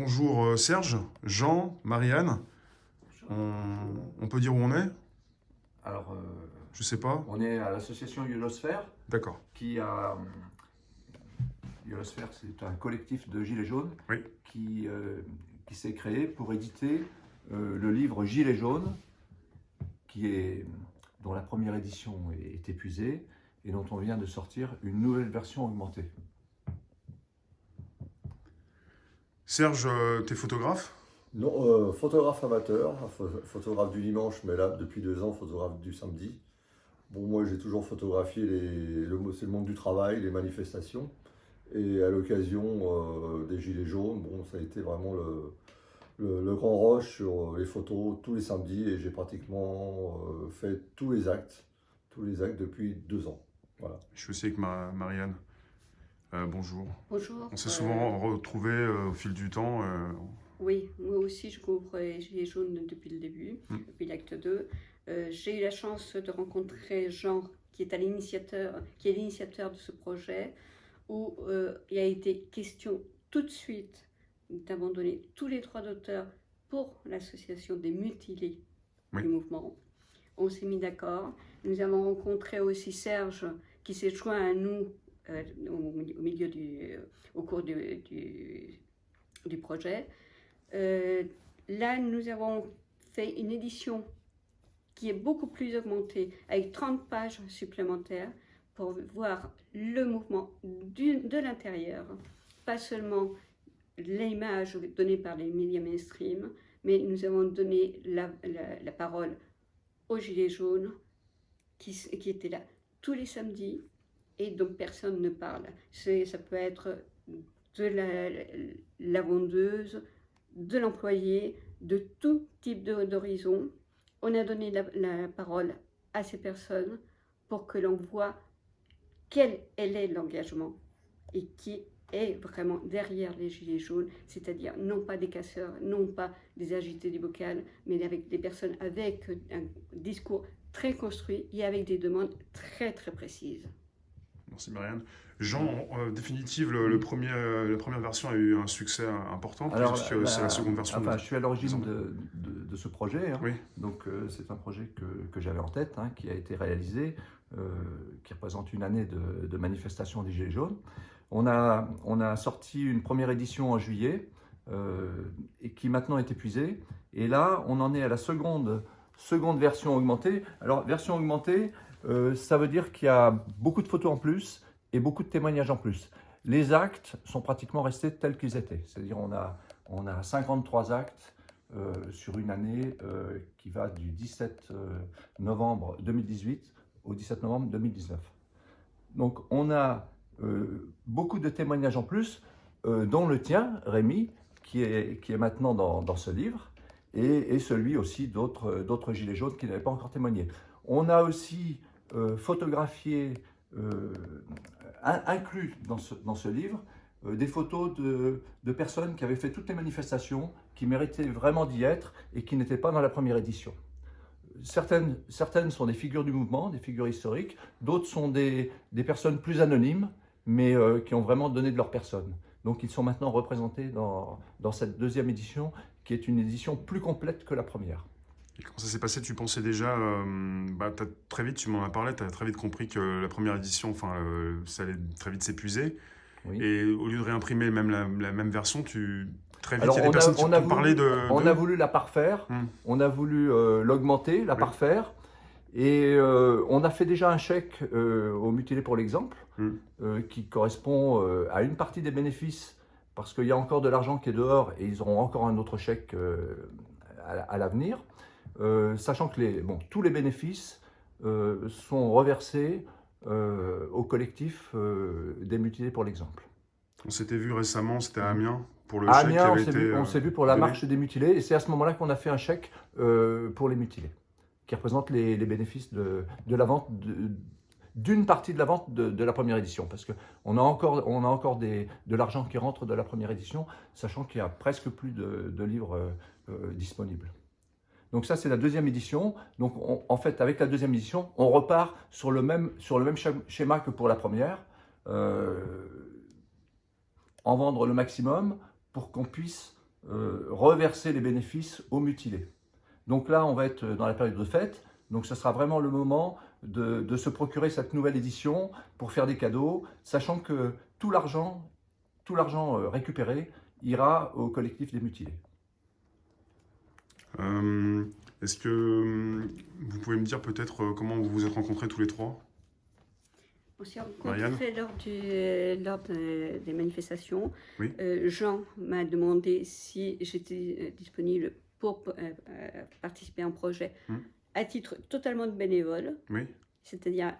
Bonjour Serge, Jean, Marianne. On peut dire où on est? Alors, Je sais pas. on est à l'association Yolosphère, D'accord. qui a. Yolosphère, c'est un collectif de Gilets jaunes Oui. qui s'est créé pour éditer le livre Gilets jaunes, dont la première édition est épuisée et dont on vient de sortir une nouvelle version augmentée. Serge, t'es photographe? Non, photographe amateur, photographe du dimanche, mais là, depuis 2 ans, photographe du samedi. Bon, moi, j'ai toujours photographié c'est le monde du travail, les manifestations. Et à l'occasion des Gilets jaunes, bon, ça a été vraiment le grand rush sur les photos tous les samedis. Et j'ai pratiquement fait tous les actes depuis 2 ans. Voilà. Je suis aussi avec Marianne. Bonjour. Bonjour. On s'est souvent retrouvés au fil du temps. Oui, moi aussi je couvre les Gilets jaunes depuis le début, depuis l'acte 2. J'ai eu la chance de rencontrer Jean, qui est l'initiateur de ce projet, où il a été question tout de suite d'abandonner tous les droits d'auteur pour l'association des mutilés Oui. du mouvement. On s'est mis d'accord. Nous avons rencontré aussi Serge, qui s'est joint à nous au cours du projet. Là, nous avons fait une édition qui est beaucoup plus augmentée, avec 30 pages supplémentaires pour voir le mouvement de l'intérieur, pas seulement l'image donnée par les médias mainstream, mais nous avons donné la parole aux Gilets jaunes qui étaient là tous les samedis et dont personne ne parle. Ça peut être de la vendeuse, de l'employé, de tout type d'horizon. On a donné la parole à ces personnes pour que l'on voit quel est l'engagement et qui est vraiment derrière les Gilets jaunes, c'est-à-dire non pas des casseurs, non pas des agités du bocal, mais avec des personnes avec un discours très construit et avec des demandes très très précises. Merci Marianne. Jean, en définitive, la première version a eu un succès important, puisque c'est la seconde version. Je suis à l'origine de ce projet. Oui. Donc, c'est un projet que j'avais en tête, qui a été réalisé, qui représente une année de manifestation des Gilets jaunes. On a sorti une première édition en juillet, et qui maintenant est épuisée. Et là, on en est à la seconde version augmentée. Alors, version augmentée, ça veut dire qu'il y a beaucoup de photos en plus et beaucoup de témoignages en plus. Les actes sont pratiquement restés tels qu'ils étaient. C'est-à-dire on a 53 actes sur une année qui va du 17 novembre 2018 au 17 novembre 2019. Donc on a beaucoup de témoignages en plus, dont le tien, Rémi, qui est maintenant dans ce livre, et celui aussi d'autres Gilets jaunes qui n'avaient pas encore témoigné. On a aussi photographié, inclus dans ce livre, des photos de personnes qui avaient fait toutes les manifestations, qui méritaient vraiment d'y être et qui n'étaient pas dans la première édition. Certaines sont des figures du mouvement, des figures historiques, d'autres sont des personnes plus anonymes, mais qui ont vraiment donné de leur personne. Donc ils sont maintenant représentés dans cette deuxième édition, qui est une édition plus complète que la première. Et comment ça s'est passé? Tu pensais déjà, très vite, tu m'en as parlé, tu as très vite compris que la première édition, ça allait très vite s'épuiser. Oui. Et au lieu de réimprimer même la même version, très vite, Alors, il y a des personnes qui on t'ont parlé de... On a voulu la parfaire, on a voulu l'augmenter, la parfaire, et on a fait déjà un chèque aux mutilés pour l'exemple, qui correspond à une partie des bénéfices, parce qu'il y a encore de l'argent qui est dehors, et ils auront encore un autre chèque à l'avenir. Sachant que tous les bénéfices sont reversés au collectif des mutilés pour l'exemple. On s'était vu récemment, c'était à Amiens, pour le À chèque qui Amiens, avait été on s'est vu pour la donné. marche des mutilés, et c'est à ce moment-là qu'on a fait un chèque pour les mutilés, qui représente les bénéfices de la vente d'une partie de la vente de la première édition, parce qu'on a encore de l'argent qui rentre de la première édition, sachant qu'il y a presque plus de livres disponibles. Donc ça, c'est la deuxième édition. Donc en fait, avec la deuxième édition, on repart sur le même schéma que pour la première, en vendre le maximum pour qu'on puisse reverser les bénéfices aux mutilés. Donc là, on va être dans la période de fête, donc ce sera vraiment le moment de se procurer cette nouvelle édition pour faire des cadeaux, sachant que tout l'argent récupéré ira au collectif des mutilés. Est-ce que vous pouvez me dire peut-être comment vous vous êtes rencontrés tous les trois? On s'est Marianne? rencontrés lors des manifestations. Oui. Jean m'a demandé si j'étais disponible pour participer à un projet à titre totalement de bénévole, Oui. c'est-à-dire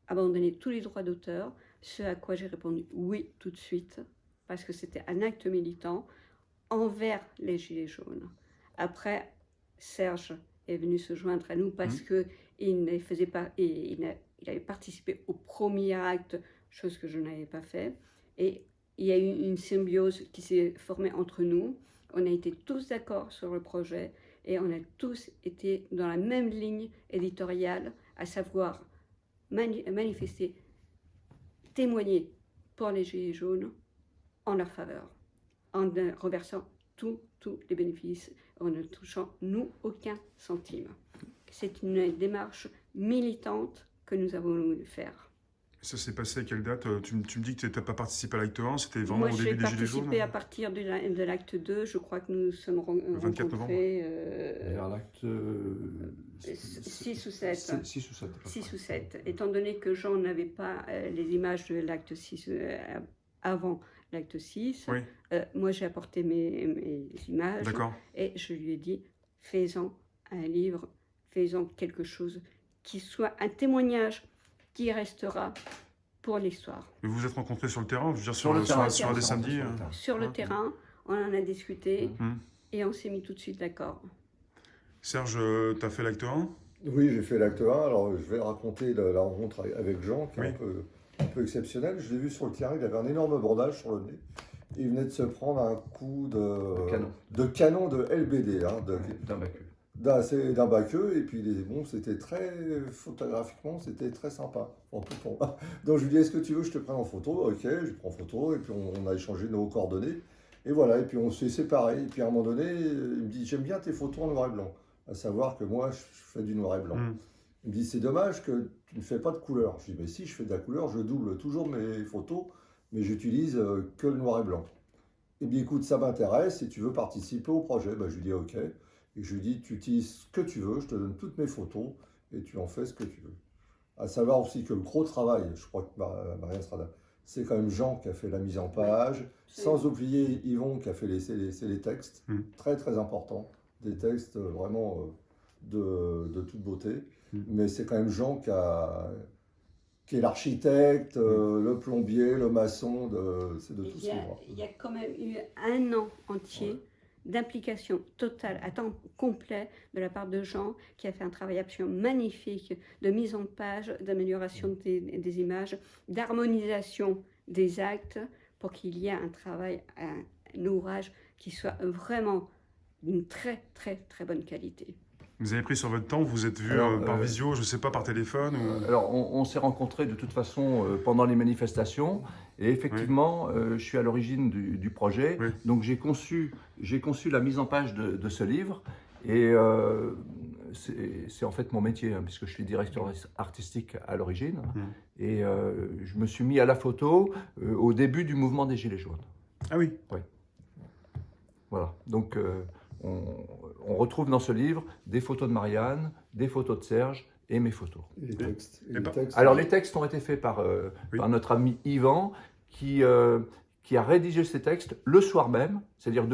abandonner tous les droits d'auteur, ce à quoi j'ai répondu oui tout de suite, parce que c'était un acte militant envers les Gilets jaunes. Après, Serge est venu se joindre à nous parce qu'il ne faisait pas, il avait participé au premier acte, chose que je n'avais pas fait. Et il y a eu une symbiose qui s'est formée entre nous. On a été tous d'accord sur le projet et on a tous été dans la même ligne éditoriale, à savoir manifester, témoigner pour les Gilets jaunes en leur faveur, en reversant tous les bénéfices, en ne touchant nous aucun centime. C'est une démarche militante que nous avons voulu faire. Ça s'est passé à quelle date? Tu me dis que tu n'as pas participé à l'acte 1, c'était vraiment Moi, au début des Gilets jaunes? j'ai participé à partir de l'acte 2, je crois que nous sommes 24 rencontrés Vers l'acte 6 ou 7. 6 ou 7. 6 ou 7. Étant donné que Jean n'avait pas les images de l'acte 6 avant l'acte 6, Oui. Moi j'ai apporté mes images D'accord. et je lui ai dit, fais-en un livre, fais-en quelque chose qui soit un témoignage qui restera pour l'histoire. Et vous vous êtes rencontrés sur le terrain, je veux dire, Sur le terrain, sur des samedis Sur le terrain, on en a discuté Hum. et on s'est mis tout de suite d'accord. Serge, tu as fait l'acte 1? Oui, j'ai fait l'acte 1. Alors, je vais raconter la rencontre avec Jean, qui est Oui. un peu exceptionnelle. Je l'ai vu sur le terrain, il avait un énorme bandage sur le nez. Il venait de se prendre un coup de canon de LBD, hein, D'un bacu. d'un baqueux, et puis bon, c'était très, photographiquement, c'était très sympa. En tout cas. Donc je lui dis, est-ce que tu veux que je te prenne en photo? Ok, je prends en photo, et puis on a échangé nos coordonnées. Et voilà, et puis on s'est séparés. Et puis à un moment donné, il me dit, j'aime bien tes photos en noir et blanc. À savoir que moi, je fais du noir et blanc. Il me dit, c'est dommage que tu ne fais pas de couleur. Je dis, mais si, je fais de la couleur, je double toujours mes photos, mais j'utilise que le noir et blanc. Et bien écoute, ça m'intéresse, et tu veux participer au projet? Ben, je lui dis, ok. Et je lui dis, tu utilises ce que tu veux, je te donne toutes mes photos, et tu en fais ce que tu veux. À savoir aussi que le gros travail, je crois que Marianne sera là, c'est quand même Jean qui a fait la mise en page, sans oublier Yvon qui a fait les textes, très très importants, des textes vraiment de toute beauté. Mais c'est quand même Jean qui est l'architecte, le plombier, le maçon, c'est de tout ce qu'on voit. Il y a quand même eu un an entier d'implication totale, à temps complet, de la part de Jean, qui a fait un travail absolument magnifique de mise en page, d'amélioration des images, d'harmonisation des actes, pour qu'il y ait un travail, un ouvrage qui soit vraiment d'une très très très bonne qualité. Vous avez pris sur votre temps, vous êtes vus par visio, je ne sais pas, par téléphone ou... Alors, on s'est rencontrés de toute façon pendant les manifestations. Et effectivement, je suis à l'origine du projet. Oui. Donc, j'ai conçu la mise en page de ce livre. Et c'est en fait mon métier, hein, puisque je suis directeur artistique à l'origine. Et je me suis mis à la photo au début du mouvement des Gilets jaunes. Ah oui. Oui. Voilà. Donc, on retrouve dans ce livre des photos de Marianne, des photos de Serge et mes photos. Et les textes. Alors les textes ont été faits par notre ami Yvan qui a rédigé ces textes le soir même, c'est-à-dire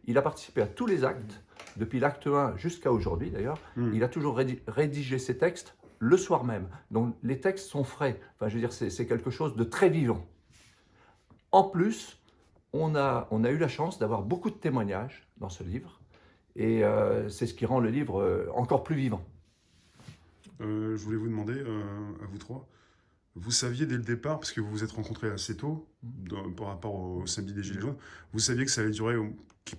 il a participé à tous les actes, depuis l'acte 1 jusqu'à aujourd'hui d'ailleurs, il a toujours rédigé ces textes le soir même. Donc les textes sont frais, enfin je veux dire c'est quelque chose de très vivant. En plus, on a eu la chance d'avoir beaucoup de témoignages dans ce livre, et c'est ce qui rend le livre encore plus vivant. Je voulais vous demander, à vous trois, vous saviez dès le départ, parce que vous vous êtes rencontrés assez tôt, par rapport au samedi des Gilets jaunes, vous saviez que ça allait durer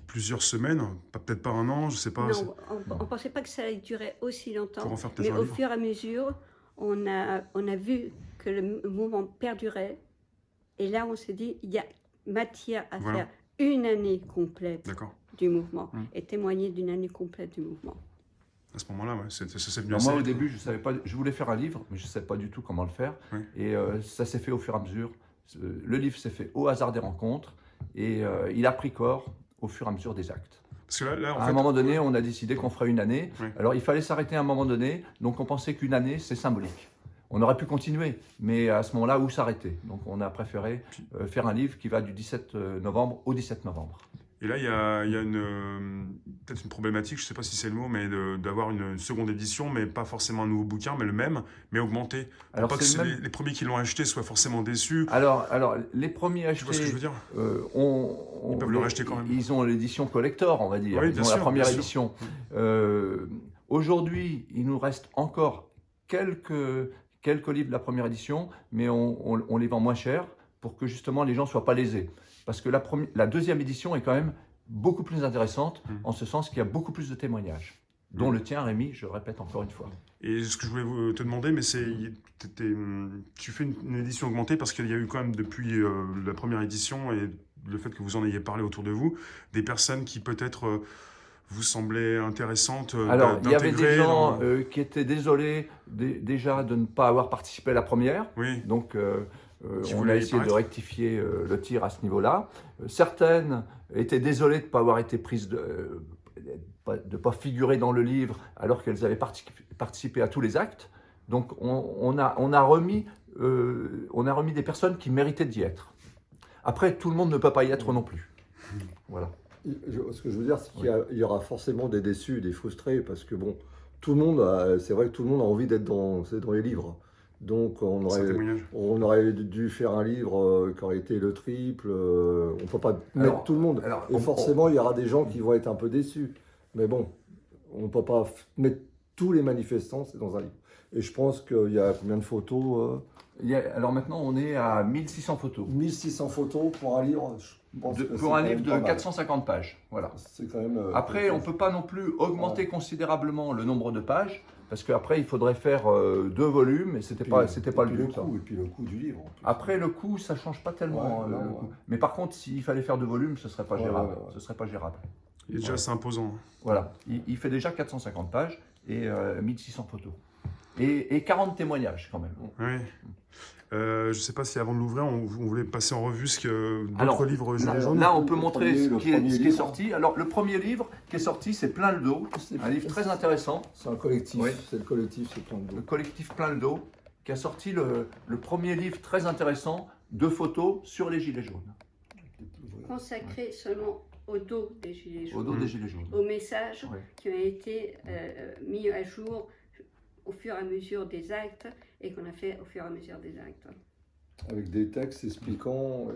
plusieurs semaines, peut-être pas un an, je ne sais pas. Non, on ne pensait pas que ça allait durer aussi longtemps, Pour en faire peut-être mais un au livre. fur et à mesure, on a vu que le mouvement perdurait, et là on s'est dit, il y a matière à faire une année complète D'accord. du mouvement et témoigner d'une année complète du mouvement. À ce moment-là, ouais, ça s'est bien Alors moi, passé. au début, je savais pas, je voulais faire un livre, mais je ne savais pas du tout comment le faire. Oui. Et ça s'est fait au fur et à mesure. Le livre s'est fait au hasard des rencontres et il a pris corps au fur et à mesure des actes. Parce que là, en À fait, un moment donné, on a décidé qu'on ferait une année. Oui. Alors, il fallait s'arrêter à un moment donné. Donc, on pensait qu'une année, c'est symbolique. On aurait pu continuer, mais à ce moment-là, où s'arrêter? Donc, on a préféré faire un livre qui va du 17 novembre au 17 novembre. et là, il y a peut-être une problématique, je ne sais pas si c'est le mot, mais d'avoir une seconde édition, mais pas forcément un nouveau bouquin, mais le même, mais augmenté. Pour Alors, pas que c'est le même. les premiers qui l'ont acheté soient forcément déçus. Alors, les premiers Tu vois ce que je veux achetés, dire? ils peuvent le racheter quand même. Ils ont l'édition collector, on va dire. Oui, Ils bien ont la sûr, première bien sûr. édition. Aujourd'hui, il nous reste encore quelques livres de la première édition, mais on les vend moins cher pour que justement les gens ne soient pas lésés. Parce que la deuxième édition est quand même beaucoup plus intéressante, en ce sens qu'il y a beaucoup plus de témoignages, dont le tien, Rémi, je le répète encore une fois. Et ce que je voulais te demander, mais c'est, tu fais une édition augmentée parce qu'il y a eu quand même depuis la première édition et le fait que vous en ayez parlé autour de vous, des personnes qui peut-être vous semblaient intéressantes Alors, il y avait des d'intégrer gens dans- qui étaient désolés déjà de ne pas avoir participé à la première. Oui, Donc, Qui on voulaient a y essayé de paraître. rectifier le tir à ce niveau-là. Certaines étaient désolées de ne pas avoir été prises de ne pas figurer dans le livre alors qu'elles avaient participé à tous les actes. Donc, on a remis des personnes qui méritaient d'y être. Après, tout le monde ne peut pas y être non plus. Voilà. Ce que je veux dire, c'est qu'il y aura forcément des déçus, des frustrés, parce que bon, tout le monde, c'est vrai que tout le monde a envie d'être dans les livres. Donc c'est un témoignage. on aurait dû faire un livre qui aurait été le triple. On ne peut pas mettre tout le monde. alors, Et forcément, il y aura des gens qui vont être un peu déçus. Mais bon, on ne peut pas mettre tous les manifestants dans un livre. Et je pense qu'il y a combien de photos Alors maintenant, on est à 1600 photos. 1600 photos pour un livre. Je pense que c'est Pour un quand livre même de pas mal. 450 pages. Voilà. C'est quand même. Après, on ne peut pas non plus augmenter considérablement le nombre de pages, parce qu'après, il faudrait faire 2 volumes, et c'était pas le but. Ça. Et puis le coût du livre. en plus. Après, le coût, ça ne change pas tellement. Ouais, non, le ouais. coût. Mais par contre, s'il fallait faire 2 volumes, ce ne serait pas gérable. ouais. Ce serait pas gérable. Et déjà, c'est imposant. Voilà. Il fait déjà 450 pages et 1600 photos. Et 40 témoignages, quand même. Oui. Je ne sais pas si avant de l'ouvrir, on voulait passer en revue ce que Alors, d'autres livres Gilets jaunes. Là, on peut montrer ce qui est livre. sorti. Alors, le premier livre qui est sorti, c'est Plein le dos. Un livre très intéressant. C'est un collectif. Oui. C'est le collectif, c'est plein de Le dos. collectif Plein le dos, qui a sorti le premier livre très intéressant de photos sur les Gilets jaunes, Consacré seulement au dos des Gilets au jaunes, dos des Gilets jaunes. aux messages Ouais. qui ont été mis à jour au fur et à mesure des actes et qu'on a fait au fur et à mesure des actes. Avec des textes expliquant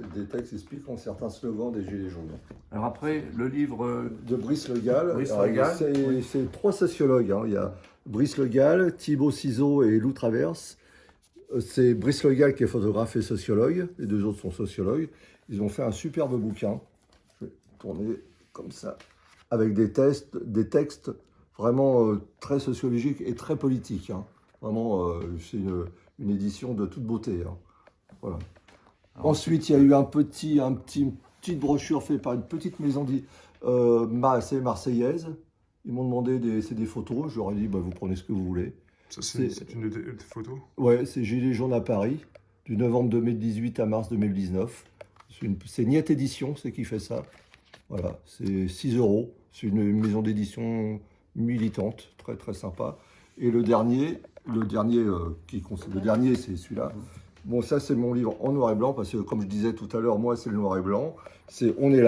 certains slogans des Gilets jaunes. Alors après, le livre, De Brice Le Gall. Brice Alors, Le Gall, c'est 3 sociologues. Hein. Il y a Brice Le Gall, Thibaut Ciseaux et Lou Traverse. C'est Brice Le Gall qui est photographe et sociologue. Les 2 autres sont sociologues. Ils ont fait un superbe bouquin. Je vais tourner comme ça. Avec des textes vraiment très sociologiques et très politiques. Hein. Vraiment, c'est une édition de toute beauté. Hein. Voilà. Ensuite, il y a eu une petite brochure faite par une petite maison marseillaise. Ils m'ont demandé c'est des photos. Je leur ai dit, vous prenez ce que vous voulez. Ça, c'est une des photos. Ouais, c'est Gilets jaunes à Paris, du novembre 2018 à mars 2019. C'est Niet Édition, c'est qui fait ça. Voilà, c'est 6 €. C'est une maison d'édition militante, très très sympa. Et le dernier, c'est celui-là. Bon, ça c'est mon livre en noir et blanc, parce que comme je disais tout à l'heure, moi c'est le noir et blanc. On est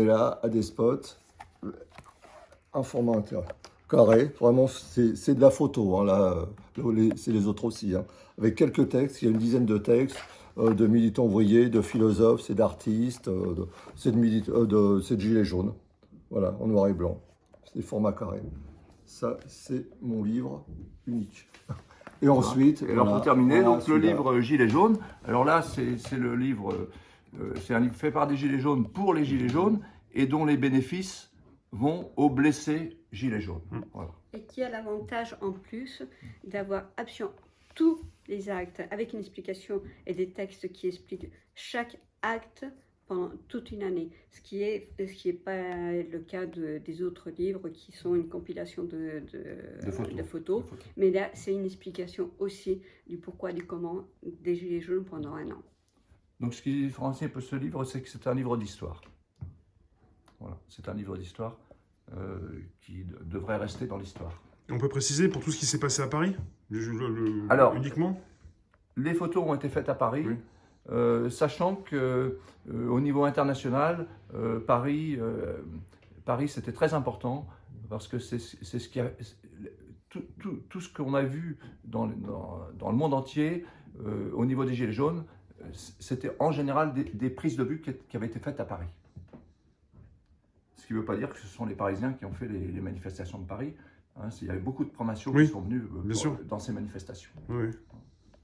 là, à des spots, un format carré, vraiment c'est de la photo, hein, là, c'est les autres aussi, hein, avec quelques textes, il y a une dizaine de textes, de militants ouvriers, de philosophes, c'est d'artistes, c'est de gilets jaunes, voilà, en noir et blanc, c'est format carré. Ça, c'est mon livre unique. Et ensuite, et alors voilà, pour terminer, voilà, donc le celui-là. livre Gilets jaunes. Alors là, c'est le livre, c'est un livre fait par des Gilets jaunes pour les Gilets jaunes et dont les bénéfices vont aux blessés Gilets jaunes. Voilà. Et qui a l'avantage en plus d'avoir absolument tous les actes avec une explication et des textes qui expliquent chaque acte pendant toute une année, ce qui est pas le cas des autres livres qui sont une compilation de photos. Mais là, c'est une explication aussi du pourquoi, du comment des Gilets jaunes pendant un an. Donc ce qui différencie un peu ce livre, c'est que c'est un livre d'histoire. Voilà, c'est un livre d'histoire qui devrait rester dans l'histoire. On peut préciser pour tout ce qui s'est passé à Paris, Alors, uniquement. Les photos ont été faites à Paris, oui. Sachant que au niveau international, Paris c'était très important parce que c'est ce qui a tout ce qu'on a vu dans le monde entier au niveau des Gilets jaunes, c'était en général des prises de vue qui avaient été faites à Paris. Ce qui ne veut pas dire que ce sont les Parisiens qui ont fait les manifestations de Paris. Hein, il y avait beaucoup de promotions qui sont venues dans ces manifestations. Oui,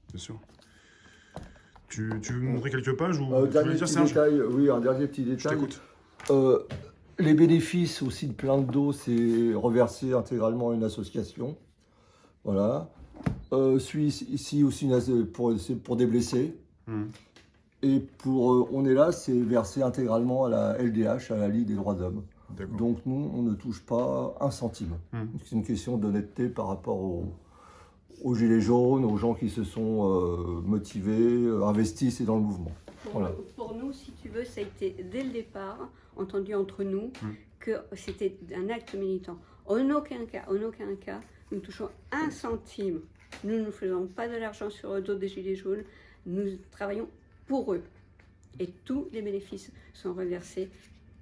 bien sûr. Tu veux me montrer quelques pages ou dernier petit détail, oui, un dernier petit détail. Je t'écoute. Les bénéfices aussi de plein d'eau, c'est reversé intégralement à une association. Voilà. Ici aussi pour des blessés. Et on est là, c'est versé intégralement à la LDH, à la Ligue des droits de l'homme. Donc nous, on ne touche pas un centime. C'est une question d'honnêteté par rapport aux Gilets jaunes, aux gens qui se sont motivés, investis dans le mouvement. Pour nous, si tu veux, ça a été dès le départ entendu entre nous que c'était un acte militant. En aucun cas, nous touchons un centime. Nous ne faisons pas de l'argent sur le dos des Gilets jaunes. Nous travaillons pour eux. Et tous les bénéfices sont reversés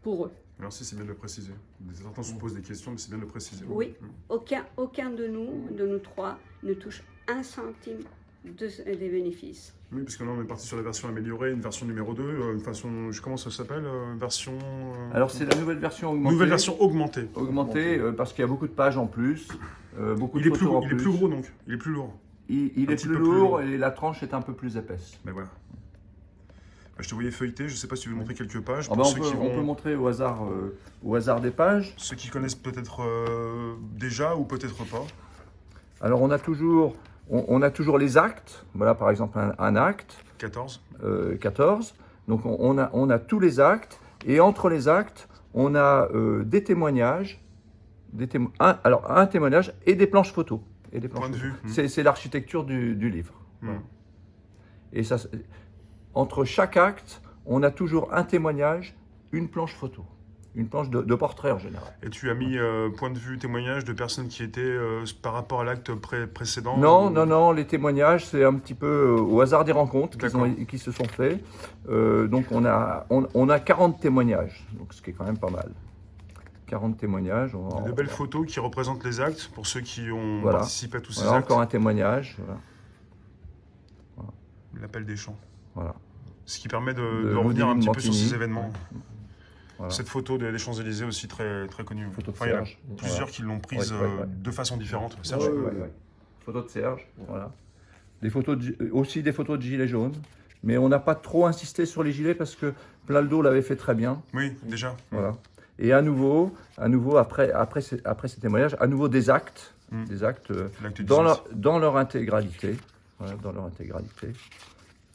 pour eux. Merci, c'est bien de le préciser. Certains se posent des questions, mais c'est bien de le préciser. Oui, aucun de nous trois, ne touche un centime des bénéfices. Oui, parce que là, on est parti sur la version améliorée, une version numéro 2, comment ça s'appelle version... Alors, c'est la nouvelle version augmentée. Nouvelle version augmentée. Augmentée, parce qu'il y a beaucoup de pages en plus, beaucoup de photos en plus. Il est plus gros, donc. Il est plus lourd. Il est plus lourd et la tranche est un peu plus épaisse. Ben voilà. Je te voyais feuilleter, je ne sais pas si tu veux montrer quelques pages. On peut montrer au hasard des pages. Ceux qui connaissent peut-être déjà ou peut-être pas. Alors on a toujours les actes. Voilà par exemple un acte. 14. 14. Donc on a tous les actes. Et entre les actes, on a des témoignages. Un témoignage et des planches photos. Point de vue. C'est l'architecture du livre. Voilà. Et ça... Entre chaque acte, on a toujours un témoignage, une planche photo, une planche de portrait en général. Et tu as mis point de vue, témoignage de personnes qui étaient par rapport à l'acte précédent? Non, les témoignages, c'est un petit peu au hasard des rencontres qui se sont faits. Donc on a 40 témoignages, donc ce qui est quand même pas mal. 40 témoignages. De belles photos qui représentent les actes, pour ceux qui ont participé à tous ces actes. Encore un témoignage. Voilà. L'appel des champs. Voilà. Ce qui permet de revenir un petit peu sur ces événements. Voilà. Cette photo des Champs-Élysées aussi très, très connue. Photo de il y a Serge. Plusieurs qui l'ont prise de façon différente. Serge. Photo de Serge, voilà. Aussi des photos de gilets jaunes. Mais on n'a pas trop insisté sur les gilets parce que Plaldo l'avait fait très bien. Oui, déjà. Voilà. Et à nouveau après ces témoignages, à nouveau des actes dans leur intégralité. Voilà, dans leur intégralité.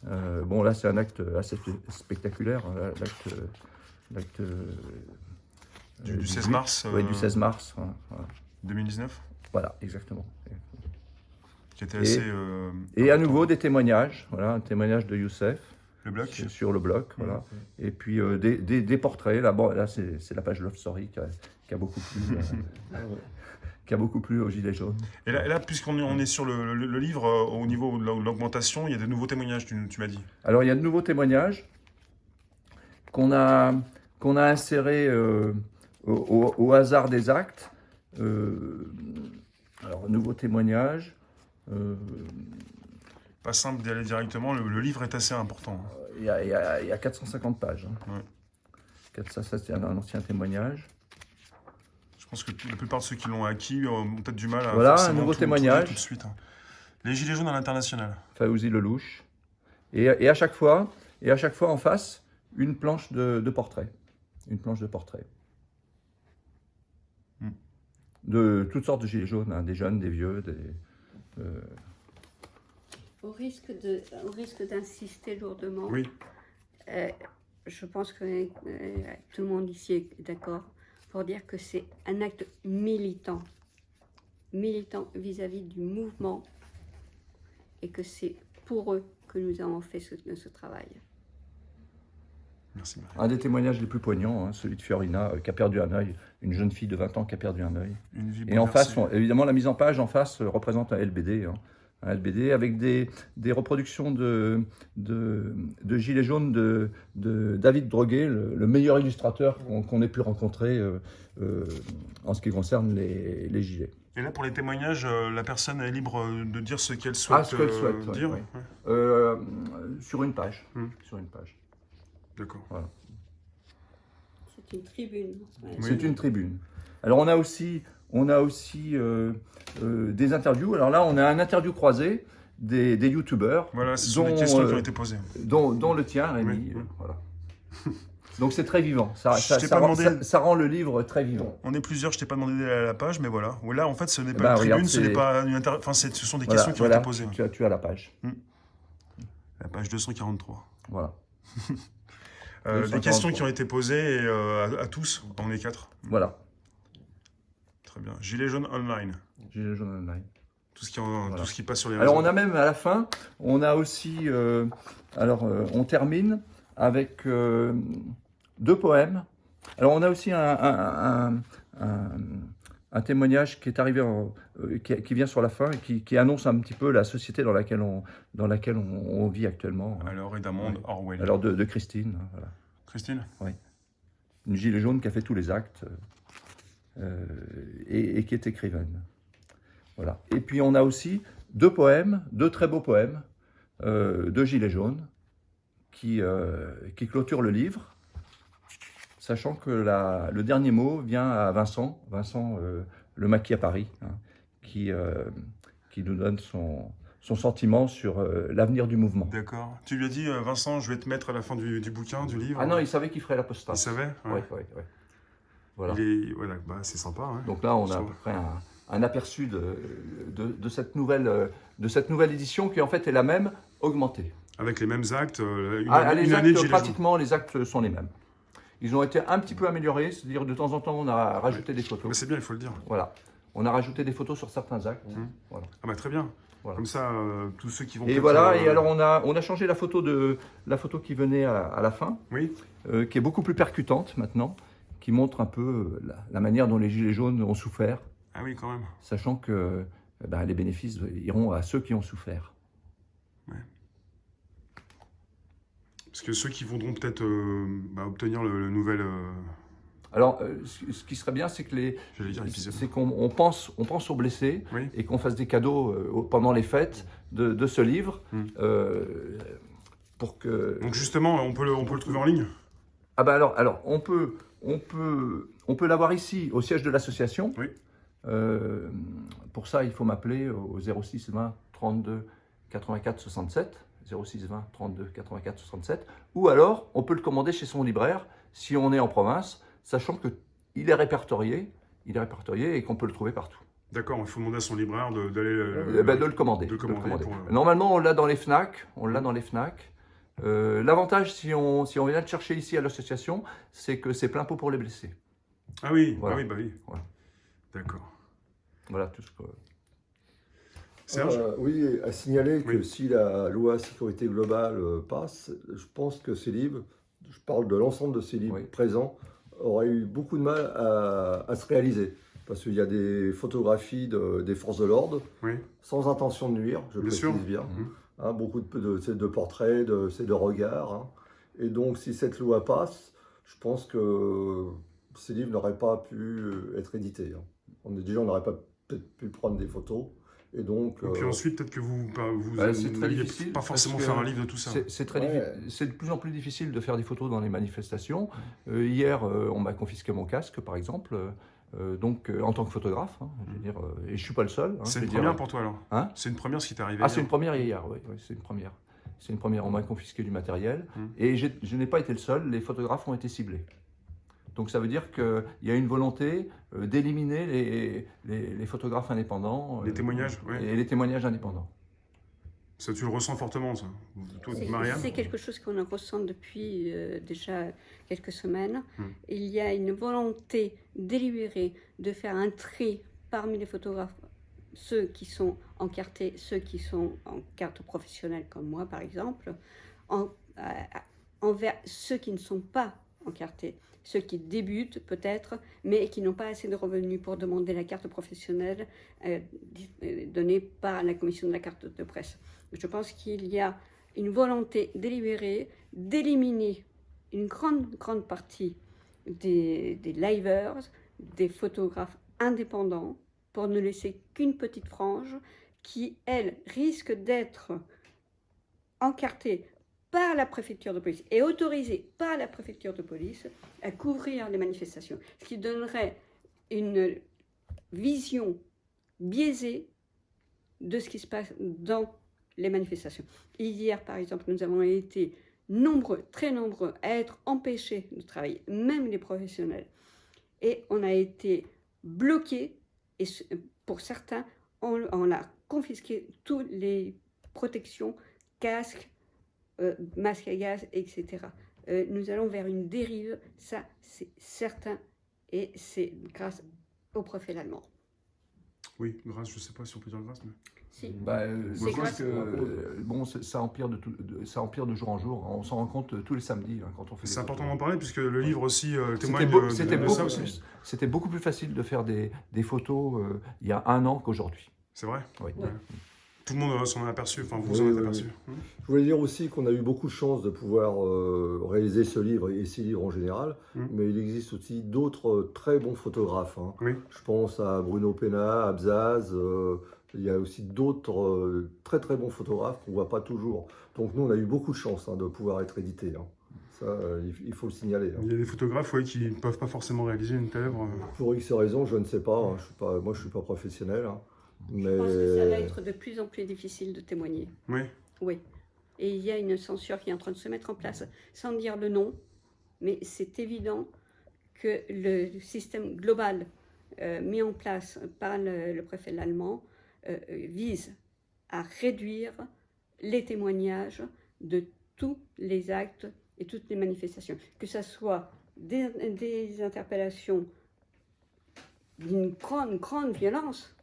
Là, c'est un acte assez spectaculaire, l'acte du 16 mars. Oui, du 16 mars. Voilà. 2019. Voilà, exactement. Qui était assez... Et à nouveau des témoignages, voilà, un témoignage de Youssef. Le bloc. Sur le bloc, voilà. Et puis des portraits, là c'est la page Love Story qui a beaucoup plu. Qui a beaucoup plu aux Gilets jaunes. Et là puisqu'on est sur le livre, au niveau de l'augmentation, il y a de nouveaux témoignages, tu m'as dit. Alors, il y a de nouveaux témoignages qu'on a insérés au hasard des actes. Alors, nouveaux témoignages. Pas simple d'y aller directement, le livre est assez important. Il y a 450 pages. Ouais. Ça, c'est un ancien témoignage. Je pense que la plupart de ceux qui l'ont acquis ont peut-être du mal à un nouveau témoignage tout de suite. Les Gilets jaunes à l'international. Faouzi Lelouch. Et à chaque fois en face, une planche de portrait. Une planche de portrait. De toutes sortes de Gilets jaunes, des jeunes, des vieux, Au risque d'insister lourdement, oui. je pense que tout le monde ici est d'accord pour dire que c'est un acte militant vis-à-vis du mouvement et que c'est pour eux que nous avons fait ce travail. Merci Marie. Un des témoignages les plus poignants, hein, celui de Fiorina, qui a perdu un œil, une jeune fille de 20 ans qui a perdu un œil. Une vie Et en face, bouleversée. évidemment, la mise en page en face représente un LBD. Hein. Un LBD avec des reproductions de Gilets jaunes de David Droguet, le meilleur illustrateur qu'on ait pu rencontrer en ce qui concerne les gilets. Et là, pour les témoignages, la personne est libre de dire ce qu'elle souhaite, Ce qu'elle souhaite, dire. ouais. Ouais. Sur une page. Hmm. D'accord. Voilà. C'est une tribune. Ouais. Oui. C'est une tribune. Alors on a aussi des interviews. Alors là, on a un interview croisé des youtubeurs. Voilà, ce sont des questions qui ont été posées. Dont le tien, Rémi. Oui. Voilà. Donc c'est très vivant. Je t'ai pas demandé- Ça rend le livre très vivant. On est plusieurs, je t'ai pas demandé d'aller à la page, mais voilà. Là, en fait, ce n'est pas Bah, une tribune, regarde, ce n'est c'est- pas une enfin, ce sont des Voilà, questions qui ont voilà, été posées. tu as la page. La page 243. Voilà. Des 243. questions qui ont été posées et, à tous, on est 4. Voilà. Très bien. Gilets jaunes online. Gilets jaunes online. Tout ce qui, Voilà. tout ce qui passe sur les Alors réseaux. on a même à la fin, on a aussi, on termine avec 2 poèmes. Alors on a aussi un témoignage qui est arrivé, qui vient sur la fin et qui annonce un petit peu la société dans laquelle on vit actuellement. Alors, et d'un monde Orwell. Alors de Christine, voilà. Christine? Une gilet jaune qui a fait tous les actes et qui est écrivaine. Voilà. Et puis on a aussi 2 poèmes, 2 très beaux poèmes de Gilets jaunes qui clôturent le livre, sachant que le dernier mot vient à Vincent le maquis à Paris, hein, qui nous donne son sentiment sur l'avenir du mouvement. D'accord. Tu lui as dit, Vincent, je vais te mettre à la fin du bouquin, du livre. Ah non, il savait qu'il ferait la postale. Il savait? Oui. Voilà. Voilà, bah, c'est sympa. Hein. Donc là, on a à peu près un aperçu de cette nouvelle édition qui en fait est la même, augmentée. Avec les mêmes actes, une Les année de actes, Gilets jaunes. pratiquement, les actes sont les mêmes. Ils ont été un petit peu améliorés, c'est-à-dire de temps en temps, on a rajouté des Mais photos. c'est bien, il faut le dire. Voilà. On a rajouté des photos sur certains actes. Voilà. Ah bah très bien. Voilà. Comme ça, tous ceux qui vont... Et peut-être, voilà, et alors on a changé la photo qui venait à la fin, Oui. qui est beaucoup plus percutante maintenant, qui montre un peu la manière dont les Gilets jaunes ont souffert, Ah oui, quand même. sachant que les bénéfices iront à ceux qui ont souffert. Parce que ceux qui voudront peut-être obtenir le nouvel... Alors, ce qui serait bien, c'est que J'allais dire épisode. c'est qu'on pense aux blessés Oui. et qu'on fasse des cadeaux pendant les fêtes de ce livre pour que. Donc justement, on peut le trouver en ligne? Ah bah alors on peut l'avoir ici au siège de l'association. Oui. Pour ça, il faut m'appeler au 06 20 32 84 67. 06 20 32 84 67. Ou alors, on peut le commander chez son libraire si on est en province, sachant qu'il est répertorié et qu'on peut le trouver partout. D'accord, il faut demander à son libraire d'aller... De le commander. de le commander pour le- Normalement, on l'a dans les FNAC. L'avantage, si on vient le chercher ici à l'association, c'est que c'est plein pot pour les blessés. Ah oui, Voilà. ah oui, bah oui. Voilà. D'accord. Voilà tout ce que... Serge? Oui, à signaler que Oui. si la loi sécurité globale passe, je pense que ces livres, je parle de l'ensemble de ces livres Oui. présents, auraient eu beaucoup de mal à se réaliser. Parce qu'il y a des photographies des forces de l'ordre, Oui. sans intention de nuire, je Bien précise sûr. bien. Mhm. Hein, beaucoup de portraits, de regards. Hein. Et donc, si cette loi passe, je pense que ces livres n'auraient pas pu être édités. Hein. Déjà, on n'aurait pas peut-être pu prendre des photos. Et donc, Et puis ensuite, peut-être que vous c'est très n'alliez difficile pas forcément parce que faire un livre de tout ça. C'est très Ouais. c'est de plus en plus difficile de faire des photos dans les manifestations. Hier, on m'a confisqué mon casque, par exemple. En tant que photographe, hein, je veux dire, et je ne suis pas le seul. Hein, C'est je une veux dire. première pour toi alors? Hein? C'est une première ce qui t'est arrivé? Ah, c'est hier. une première hier, oui, c'est une première. C'est une première, on m'a confisqué du matériel Mhm. et je n'ai pas été le seul, les photographes ont été ciblés. Donc ça veut dire qu'il y a une volonté d'éliminer les photographes indépendants. Les témoignages, oui. Et les témoignages indépendants. Ça, tu le ressens fortement, ça. Toi, Marianne? C'est quelque chose qu'on ressent depuis déjà quelques semaines. Mm. Il y a une volonté délibérée de faire un tri parmi les photographes, ceux qui sont encartés, ceux qui sont en carte professionnelle comme moi par exemple, envers ceux qui ne sont pas encartés, ceux qui débutent peut-être, mais qui n'ont pas assez de revenus pour demander la carte professionnelle donnée par la commission de la carte de presse. Je pense qu'il y a une volonté délibérée d'éliminer une grande partie des liveurs, des photographes indépendants, pour ne laisser qu'une petite frange qui, elle, risque d'être encartée par la préfecture de police et autorisée par la préfecture de police à couvrir les manifestations, ce qui donnerait une vision biaisée de ce qui se passe dans les manifestations. Hier, par exemple, nous avons été nombreux, très nombreux, à être empêchés de travailler, même les professionnels. Et on a été bloqués, et pour certains, on a confisqué toutes les protections, casques, masques à gaz, etc. Nous allons vers une dérive, ça c'est certain, et c'est grâce au préfet allemand. Oui, grâce, je ne sais pas si on peut dire grâce, mais... Si. Je pense grâce. que bon, ça empire ça empire de jour en jour. On s'en rend compte tous les samedis quand on fait. C'est important d'en parler puisque le livre aussi témoigne C'était de ça aussi. C'était beaucoup plus facile de faire des photos il y a 1 an qu'aujourd'hui. C'est vrai. Oui. Ouais. Tout le monde s'en est aperçu, enfin vous Oui, en êtes oui, aperçu. Je voulais dire aussi qu'on a eu beaucoup de chance de pouvoir réaliser ce livre et ces livres en général, mais il existe aussi d'autres très bons photographes. Hein. Oui. Je pense à Bruno Pena, Abzaz, il y a aussi d'autres très très bons photographes qu'on ne voit pas toujours. Donc nous on a eu beaucoup de chance de pouvoir être édité. Hein. Ça, il faut le signaler. Hein. Il y a des photographes qui ne peuvent pas forcément réaliser une telle œuvre. Pour X raisons, je ne sais pas. Hein. Moi je ne suis pas professionnel. Hein. Je pense que ça va être de plus en plus difficile de témoigner. Oui. Oui. Et il y a une censure qui est en train de se mettre en place, sans dire le nom, mais c'est évident que le système global mis en place par le préfet allemand vise à réduire les témoignages de tous les actes et toutes les manifestations, que ce soit des interpellations d'une grande violence,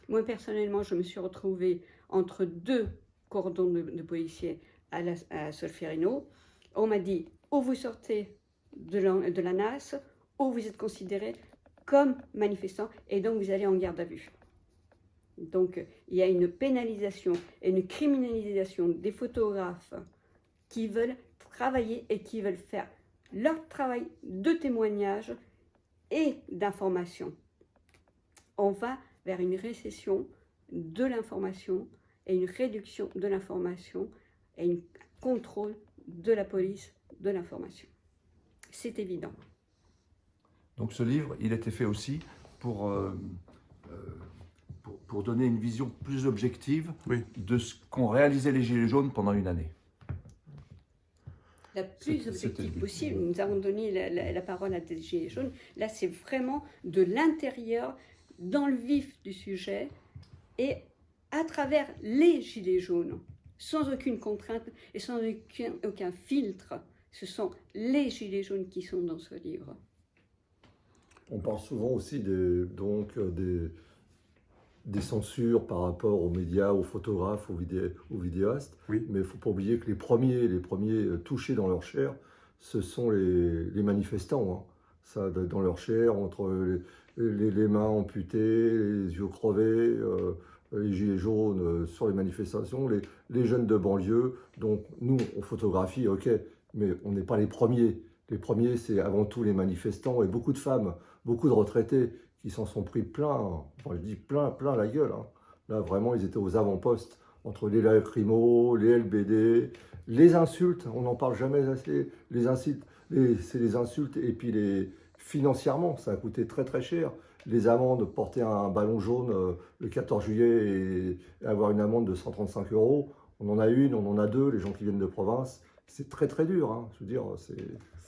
Moi, personnellement, je me suis retrouvée entre 2 cordons de policiers à Solferino. On m'a dit, ou vous sortez de la NAS, ou vous êtes considéré comme manifestant, et donc vous allez en garde à vue. Donc, il y a une pénalisation et une criminalisation des photographes qui veulent travailler et qui veulent faire leur travail de témoignage et d'information. On va vers une récession de l'information et une réduction de l'information et un contrôle de la police de l'information. C'est évident. Donc ce livre, il était fait aussi pour donner une vision plus objective de ce qu'ont réalisé les Gilets jaunes pendant une année. La plus objective possible. Nous avons donné la parole à des Gilets jaunes. Là, c'est vraiment de l'intérieur, dans le vif du sujet, et à travers les Gilets jaunes, sans aucune contrainte et sans aucun filtre. Ce sont les Gilets jaunes qui sont dans ce livre. On parle souvent aussi des censures par rapport aux médias, aux photographes, aux vidéastes. Oui. Mais il ne faut pas oublier que les premiers touchés dans leur chair, ce sont les manifestants. Hein. Ça, dans leur chair, entre les mains amputées, les yeux crevés, les gilets jaunes sur les manifestations, les jeunes de banlieue. Donc nous, on photographie, ok, mais on n'est pas les premiers. Les premiers, c'est avant tout les manifestants et beaucoup de femmes, beaucoup de retraités qui s'en sont pris plein, enfin, je dis plein la gueule. Hein. Là, vraiment, ils étaient aux avant-postes, entre les lacrymos, les LBD, les insultes, on n'en parle jamais assez, les insultes, c'est les insultes, et puis financièrement, ça a coûté très cher. Les amendes, porter un ballon jaune le 14 juillet et avoir une amende de 135 €, on en a une, on en a 2, les gens qui viennent de province, c'est très dur. Hein. Je veux dire,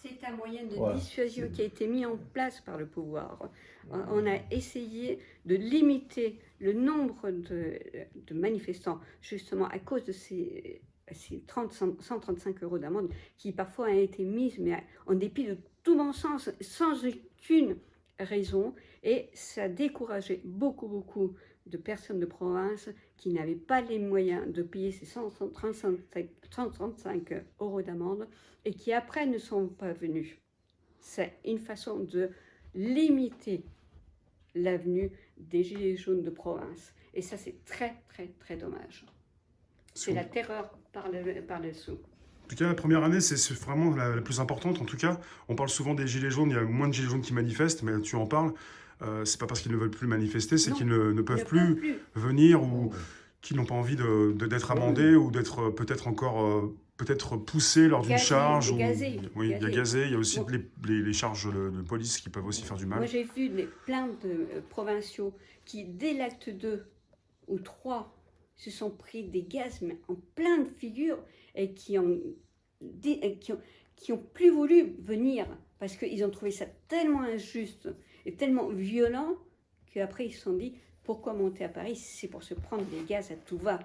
C'est un moyen de Voilà. dissuasion qui a été mis en place par le pouvoir. On a essayé de limiter le nombre de manifestants, justement à cause de ces 135 euros d'amende qui parfois ont été mises, mais en dépit de tout bon sens, sans aucune raison. Et ça a découragé beaucoup de personnes de province qui n'avaient pas les moyens de payer ces 135 euros d'amende et qui après ne sont pas venus. C'est une façon de limiter l'avenue des Gilets jaunes de province. Et ça, c'est très dommage. C'est la terreur par le dessous. En tout cas, la première année, c'est vraiment la plus importante. En tout cas, on parle souvent des Gilets jaunes. Il y a moins de Gilets jaunes qui manifestent, mais tu en parles. C'est pas parce qu'ils ne veulent plus manifester, c'est qu'ils ne peuvent plus venir ou qu'ils n'ont pas envie d'être amendés ou d'être peut-être encore peut-être poussés lors d'une charge. Gazé. Oui, il y a gazé. Il y a aussi les charges de police qui peuvent aussi faire du mal. Moi, j'ai vu plein de provinciaux qui, dès l'acte 2 ou 3, se sont pris des gaz mais en plein de figures et qui ont plus voulu venir parce qu'ils ont trouvé ça tellement injuste et tellement violent qu'après ils se sont dit pourquoi monter à Paris, c'est pour se prendre des gaz à tout va.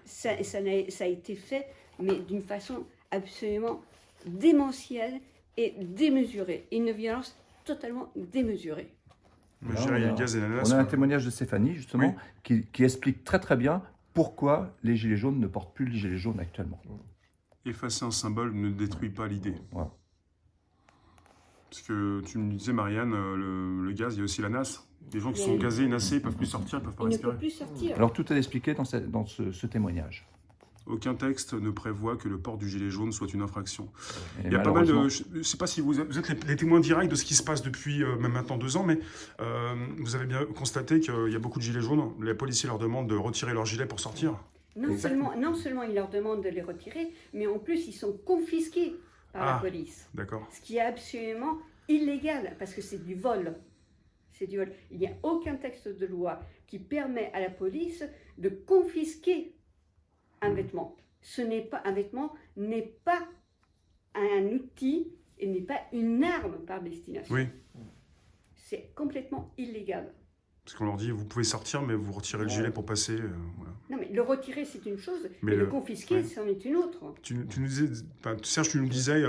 Ça a été fait, mais d'une façon absolument démentielle et démesurée. Une violence totalement démesurée. Là, on a un témoignage de Stéphanie, justement, qui explique très bien pourquoi les Gilets jaunes ne portent plus les Gilets jaunes actuellement. Effacer un symbole ne détruit pas l'idée. Voilà. Parce que tu me disais, Marianne, le gaz, il y a aussi la nasse. Des gens qui sont gazés, nassés, ils ne peuvent plus sortir, ils ne peuvent pas respirer. Ils ne peuvent plus sortir. Alors tout est expliqué dans ce témoignage. Aucun texte ne prévoit que le port du gilet jaune soit une infraction. Et il y a pas mal de... Je ne sais pas si vous êtes les témoins directs de ce qui se passe depuis même maintenant 2 ans, mais vous avez bien constaté qu'il y a beaucoup de gilets jaunes. Les policiers leur demandent de retirer leur gilet pour sortir. Non seulement ils leur demandent de les retirer, mais en plus ils sont confisqués par la police. D'accord. Ce qui est absolument illégal, parce que c'est du vol. C'est du vol. Il n'y a aucun texte de loi qui permet à la police de confisquer un vêtement. Un vêtement n'est pas un outil et n'est pas une arme par destination. Oui. C'est complètement illégal. Parce qu'on leur dit, vous pouvez sortir, mais vous retirez le gilet pour passer. Voilà. Non, mais le retirer, c'est une chose, mais le confisquer, c'en est une autre. Tu nous disais, Serge, tu nous disais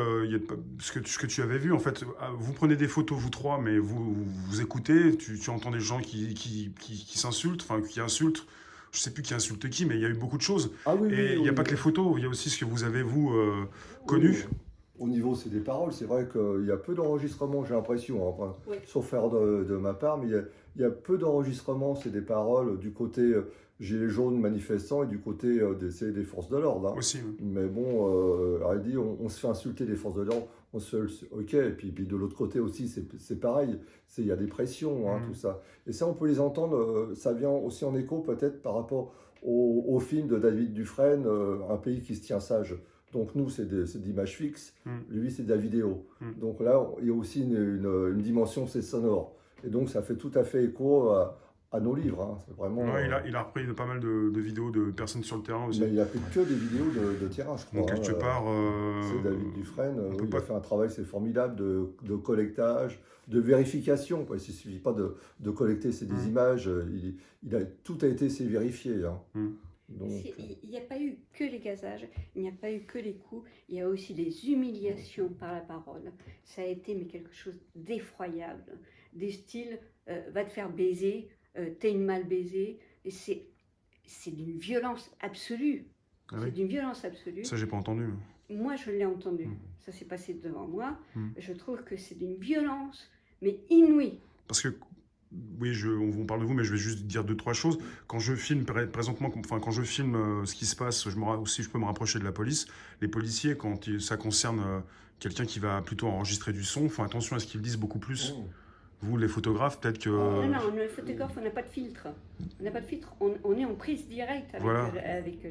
ce que tu avais vu, en fait, vous prenez des photos, vous trois, mais vous écoutez, tu entends des gens qui s'insultent, enfin, qui insultent. Je ne sais plus qui insulte qui, mais il y a eu beaucoup de choses. Et il n'y a pas que les photos, il y a aussi ce que vous avez, vous, connu. Au niveau, c'est des paroles. C'est vrai qu'il y a peu d'enregistrements, j'ai l'impression, enfin, sauf faire de ma part, mais il y a peu d'enregistrements, c'est des paroles du côté gilets jaunes manifestants et du côté des forces de l'ordre. Hein. Aussi. Mais bon, elle dit, on se fait insulter des forces de l'ordre, on se fait, ok, et puis de l'autre côté aussi, c'est pareil, il y a des pressions, hein, tout ça. Et ça, on peut les entendre, ça vient aussi en écho peut-être par rapport au film de David Dufresne, Un pays qui se tient sage. Donc nous, c'est d'images fixes, lui, c'est de la vidéo. Donc là, il y a aussi une dimension, c'est sonore. Et donc, ça fait tout à fait écho à nos livres. Hein. C'est vraiment, il a repris pas mal de vidéos de personnes sur le terrain aussi. Mais il a fait que des vidéos de terrain, je crois. Donc, quelque part... c'est David Dufresne. Il a fait un travail, c'est formidable, de collectage, de vérification. Quoi. Il ne suffit pas de collecter des images. Tout a été vérifié. Hein. Donc, il n'y a pas eu que les gazages, il n'y a pas eu que les coups, il y a aussi les humiliations par la parole. Ça a été quelque chose d'effroyable. Des styles va te faire baiser, t'es une mal baisée. C'est d'une violence absolue. C'est d'une violence absolue. Ça, j'ai pas entendu. Moi, je l'ai entendu. Ça s'est passé devant moi. Je trouve que c'est d'une violence, mais inouïe. Parce que oui, on parle de vous, mais je vais juste dire 2-3 choses. Quand je filme présentement, enfin quand je filme ce qui se passe, si je peux me rapprocher de la police, les policiers, quand ça concerne quelqu'un qui va plutôt enregistrer du son, font attention à ce qu'ils disent beaucoup plus. Vous, les photographes, peut-être que... Non, les photographes, on n'a pas de filtre. On n'a pas de filtre. On est en prise directe avec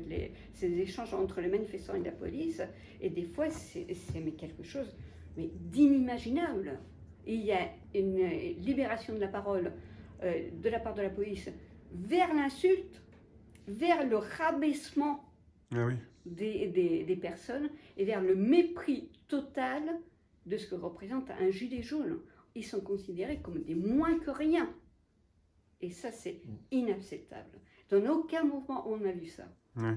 ces échanges entre les manifestants et la police. Et des fois, c'est quelque chose d'inimaginable. Et il y a une libération de la parole de la part de la police vers l'insulte, vers le rabaissement des personnes et vers le mépris total de ce que représente un gilet jaune. Ils sont considérés comme des moins que rien. Et ça, c'est inacceptable. Dans aucun mouvement, on a vu ça. Ouais.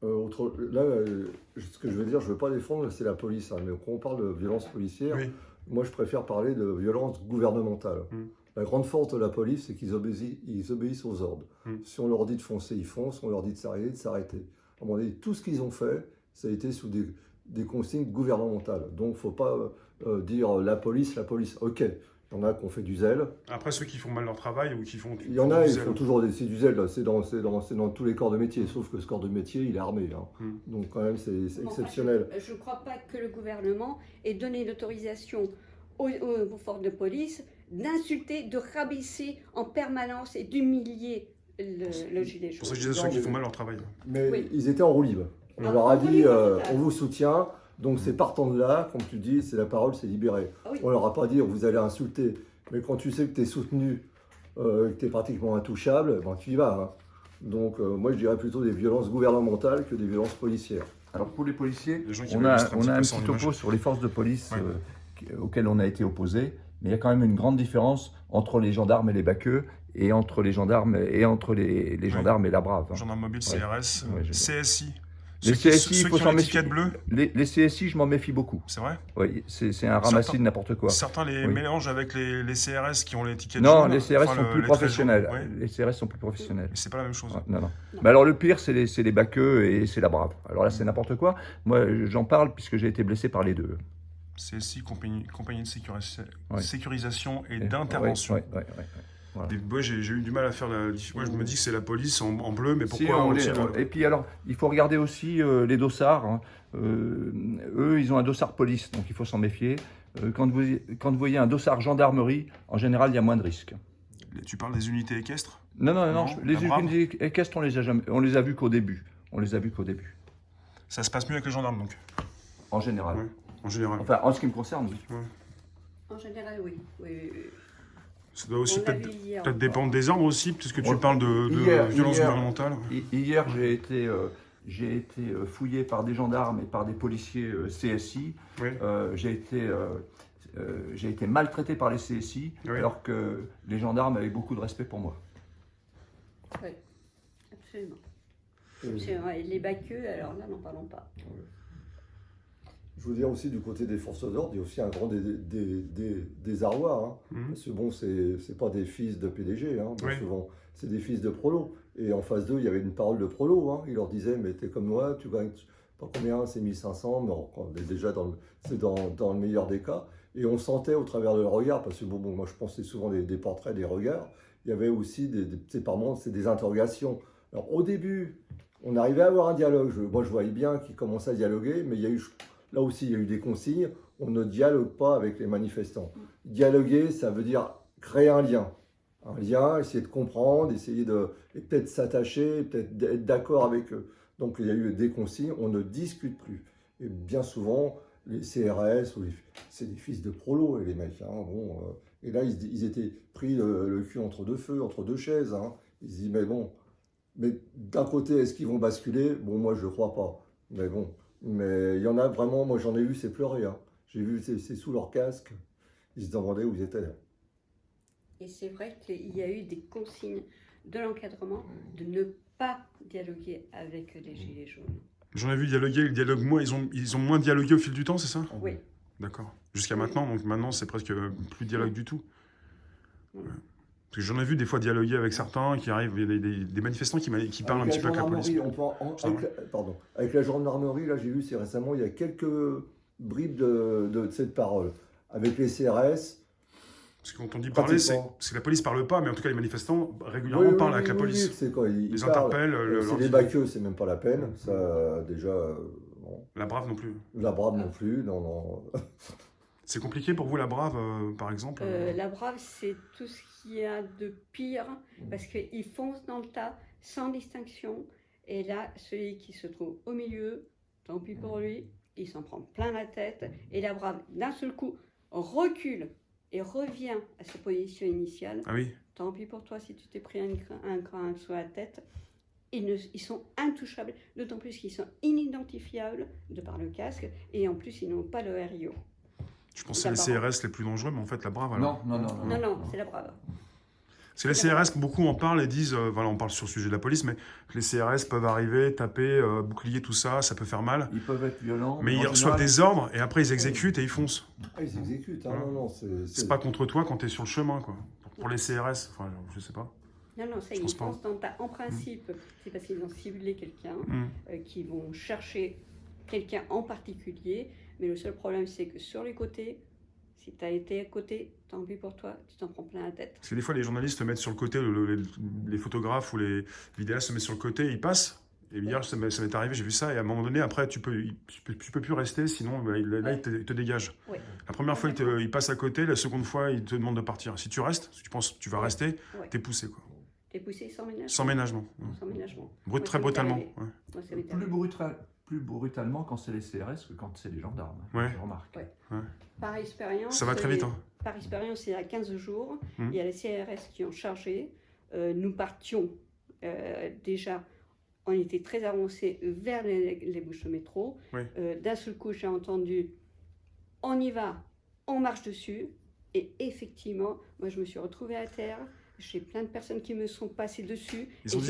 Ce que je veux dire, je ne veux pas défendre, c'est la police. Mais quand on parle de violence policière, Oui. moi je préfère parler de violence gouvernementale. Mm. La grande force de la police, c'est qu'ils obéissent aux ordres. Si on leur dit de foncer, ils foncent. Si on leur dit de s'arrêter, de s'arrêter. À un moment donné, tout ce qu'ils ont fait, ça a été sous des consignes gouvernementales. Donc il ne faut pas dire la police. Ok, il y en a qui ont fait du zèle. Après, ceux qui font mal leur travail ou qui font. Il y en a, du ils zèle. font toujours c'est du zèle. C'est dans tous les corps de métier. Sauf que ce corps de métier, il est armé. Donc quand même, c'est exceptionnel. Je ne crois pas que le gouvernement ait donné l'autorisation aux forces de police d'insulter, de rabaisser en permanence et d'humilier le gilet C'est pour ça jaune. que je disais ceux qui font mal leur travail. Mais Oui. ils étaient en roue libre. On Ah, leur a en roue dit, libre total. on vous soutient. Donc c'est partant de là, comme tu dis, c'est la parole, c'est libéré. Ah oui. On leur a pas dit, vous allez insulter. Mais quand tu sais que tu es soutenu, que tu es pratiquement intouchable, ben, tu y vas. Donc moi je dirais plutôt des violences gouvernementales que des violences policières. Alors pour les policiers, Les gens qui on veulent a, juste un on petit a peu un sans petit image. topo sur les forces de police Ouais. auxquelles on a été opposés, mais il y a quand même une grande différence entre les gendarmes et les baqueux et entre les gendarmes et gendarmes et la brave. hein. Gendarme mobile, CRS, Ouais, je- CSI. Les Ceux CSI, il ceux faut qui ont s'en l'étiquette méfier. bleue, Les CSI, je m'en méfie beaucoup. c'est vrai. Oui, c'est un ramassis Certains- de n'importe quoi. Certains les Oui. mélangent avec les CRS qui ont l'étiquette Non, jaune. les CRS enfin, sont le- plus les traits professionnels. jaunes. Ouais. Les CRS sont plus professionnels. Mais c'est pas la même chose. Ouais, non, non. Mais alors le pire, c'est les baqueux et c'est la brave. Alors là, c'est n'importe quoi. Moi, j'en parle puisque j'ai été blessé par les deux. CSI, compagnie de Ouais. sécurisation et d'intervention. Ouais. Moi, j'ai eu du mal à faire la. Moi, je me dis que c'est la police en bleu, mais Si, pourquoi on on les- tire Et puis alors, il faut regarder aussi les dossards. hein. Eux, ils ont un dossard police, donc il faut s'en méfier. Quand vous voyez un dossard gendarmerie, en général, il y a moins de risques. Tu parles des unités équestres? Non, Non, les la brave. unités équestres, on les a vus qu'au début. Ça se passe mieux avec les gendarmes, donc, En général. Ouais. en général. Enfin, en ce qui me concerne, oui. En général, oui. Oui. Ça doit aussi On l'a peut-être vu hier peut-être encore. dépendre des ordres aussi, puisque tu Ouais. parles de Hier- violence hier- gouvernementale. Hier, j'ai été fouillé par des gendarmes et par des policiers CSI. Oui. J'ai été maltraité par les CSI, Oui. alors que les gendarmes avaient beaucoup de respect pour moi. Oui, absolument. Absolument. Et les baqueux, alors là, n'en parlons pas. Je veux dire aussi du côté des forces d'ordre, il y a aussi un grand désarroi. Mhm. Parce que bon, c'est pas des fils de PDG, bien Oui. souvent, c'est des fils de prolos. Et en face d'eux, il y avait une parole de prolo. Il leur disait, mais t'es comme moi, tu gagnes pas combien, c'est 1500, mais on est déjà c'est dans le meilleur des cas. Et on sentait au travers de leur regard, parce que bon, moi je pensais souvent des portraits, des regards, il y avait aussi c'est par moments, c'est des interrogations. Alors au début, on arrivait à avoir un dialogue. Moi je voyais bien qu'ils commençaient à dialoguer, mais il y a eu, là aussi il y a eu des consignes, on ne dialogue pas avec les manifestants. Dialoguer, ça veut dire créer un lien. Un lien, essayer de comprendre, essayer de et peut-être s'attacher, peut-être être d'accord avec eux. Donc il y a eu des consignes, on ne discute plus. Et bien souvent, les CRS, c'est des fils de prolos, les mecs. Et là, ils étaient pris le cul entre deux feux, entre deux chaises. Ils se disent, mais bon, mais d'un côté, est-ce qu'ils vont basculer? Bon, moi, je ne crois pas. Mais bon, mais il y en a vraiment, moi j'en ai vu, c'est pleurer. J'ai vu, c'est sous leur casque. Ils se demandaient où ils étaient. Et c'est vrai qu'il y a eu des consignes de l'encadrement de ne pas dialoguer avec les gilets jaunes. J'en ai vu dialoguer, ils dialoguent moins, ils ont moins dialogué au fil du temps, c'est ça? Oui. D'accord. Jusqu'à Oui. maintenant, donc maintenant c'est presque plus de dialogue du tout. Oui. Ouais. Parce que j'en ai vu des fois dialoguer avec certains qui arrivent, il y a des manifestants qui parlent un petit peu avec la police. Avec la gendarmerie, là j'ai vu, c'est récemment, il y a quelques bribes de cette parole. Avec les CRS, Parce que quand on dit parler, c'est que la police parle pas, mais en tout cas les manifestants régulièrement parlent avec la police. c'est quoi, ils Les parlent. interpellent, C'est leur des disent- baqueux, c'est même pas la peine. Ça, déjà, bon. La brave non plus. La brave non plus, non. C'est compliqué pour vous la brave, par exemple La brave, c'est tout ce qu'il y a de pire, parce qu'ils foncent dans le tas, sans distinction. Et là, celui qui se trouve au milieu, tant pis pour lui, il s'en prend plein la tête. Et la brave, d'un seul coup, recule et revient à sa position initiale. Ah oui. Tant pis pour toi si tu t'es pris un grain sur la tête. ils sont intouchables, d'autant plus qu'ils sont inidentifiables de par le casque, et en plus ils n'ont pas le RIO. Je pensais les CRS les plus dangereux, mais en fait la Brave alors. Non, c'est la Brave. Parce que les CRS, beaucoup en parlent et disent, voilà, on parle sur le sujet de la police, mais les CRS peuvent arriver, taper, bouclier, tout ça, ça peut faire mal. Ils peuvent être violents. Mais ils reçoivent des ordres et après ils exécutent et ils foncent. Ah, ils exécutent, hein, Voilà. non, C'est pas contre toi quand tu es sur le chemin, quoi. Pour les CRS, enfin, je sais pas. Non, ça, Je ils pense pas. foncent dans le tas. En principe, c'est parce qu'ils ont ciblé quelqu'un, qui vont chercher quelqu'un en particulier, mais le seul problème, c'est que sur les côtés, si tu as été à côté, tant pis pour toi, tu t'en prends plein la tête. Parce que des fois, les journalistes se mettent sur le côté, les photographes ou les vidéastes se mettent sur le côté, ils passent. Et hier, ça m'est arrivé, j'ai vu ça, et à un moment donné, après, tu peux plus rester, sinon, là, il te dégage. Ouais. La première fois, il passe à côté, la seconde fois, il te demande de partir. Si tu restes, si tu penses que tu vas rester, t'es poussé, quoi. T'es poussé sans ménagement. Sans ménagement. Sans ménagement. Très brutalement. Ouais. Moi, ça m'est arrivé. Plus brutalement quand c'est les CRS que quand c'est les gendarmes. Ouais. Je remarque. Ouais. Ouais. Par expérience, Ça va très vite. Hein. Par expérience, il y a 15 jours, Mmh. il y a les CRS qui ont chargé. Nous partions déjà, on était très avancés vers les bouches de métro. Oui. D'un seul coup, j'ai entendu on y va, on marche dessus. Et effectivement, moi, je me suis retrouvée à terre. J'ai plein de personnes qui me sont passées dessus. Ils ont Et dit-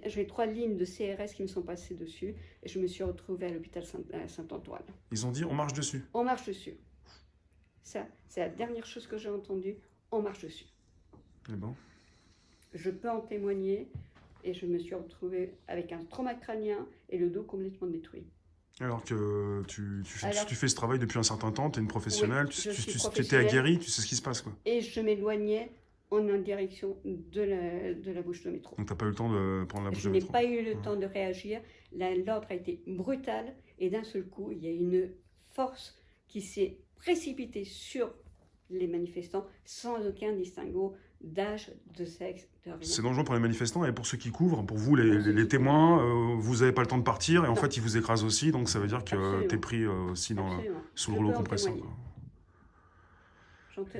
j'ai trois lignes de CRS qui me sont passées dessus. Et je me suis retrouvée à l'hôpital Saint-Antoine. Ils ont dit, on marche dessus. On marche dessus. Ça, c'est la dernière chose que j'ai entendue. On marche dessus. Eh ben. Je peux en témoigner. Et je me suis retrouvée avec un trauma crânien et le dos complètement détruit. Alors que tu Alors- fais ce travail depuis un certain temps, tu es une professionnelle, Oui, je suis tu étais professionnelle. aguerrie, tu sais ce qui se passe, quoi. Et je m'éloignais en direction de la bouche de métro. Donc t'as pas eu le temps de prendre la bouche Je de n'ai métro. pas eu le temps de réagir. L'ordre a été brutal et d'un seul coup, il y a une force qui s'est précipitée sur les manifestants sans aucun distinguo d'âge, de sexe, de rien. C'est dangereux pour les manifestants et pour ceux qui couvrent, pour vous les témoins, vous n'avez pas le temps de partir et en Non. fait ils vous écrasent aussi, donc ça veut dire que Absolument. tu es pris aussi Absolument. sous Je le rouleau peux en compresseur. témoigner.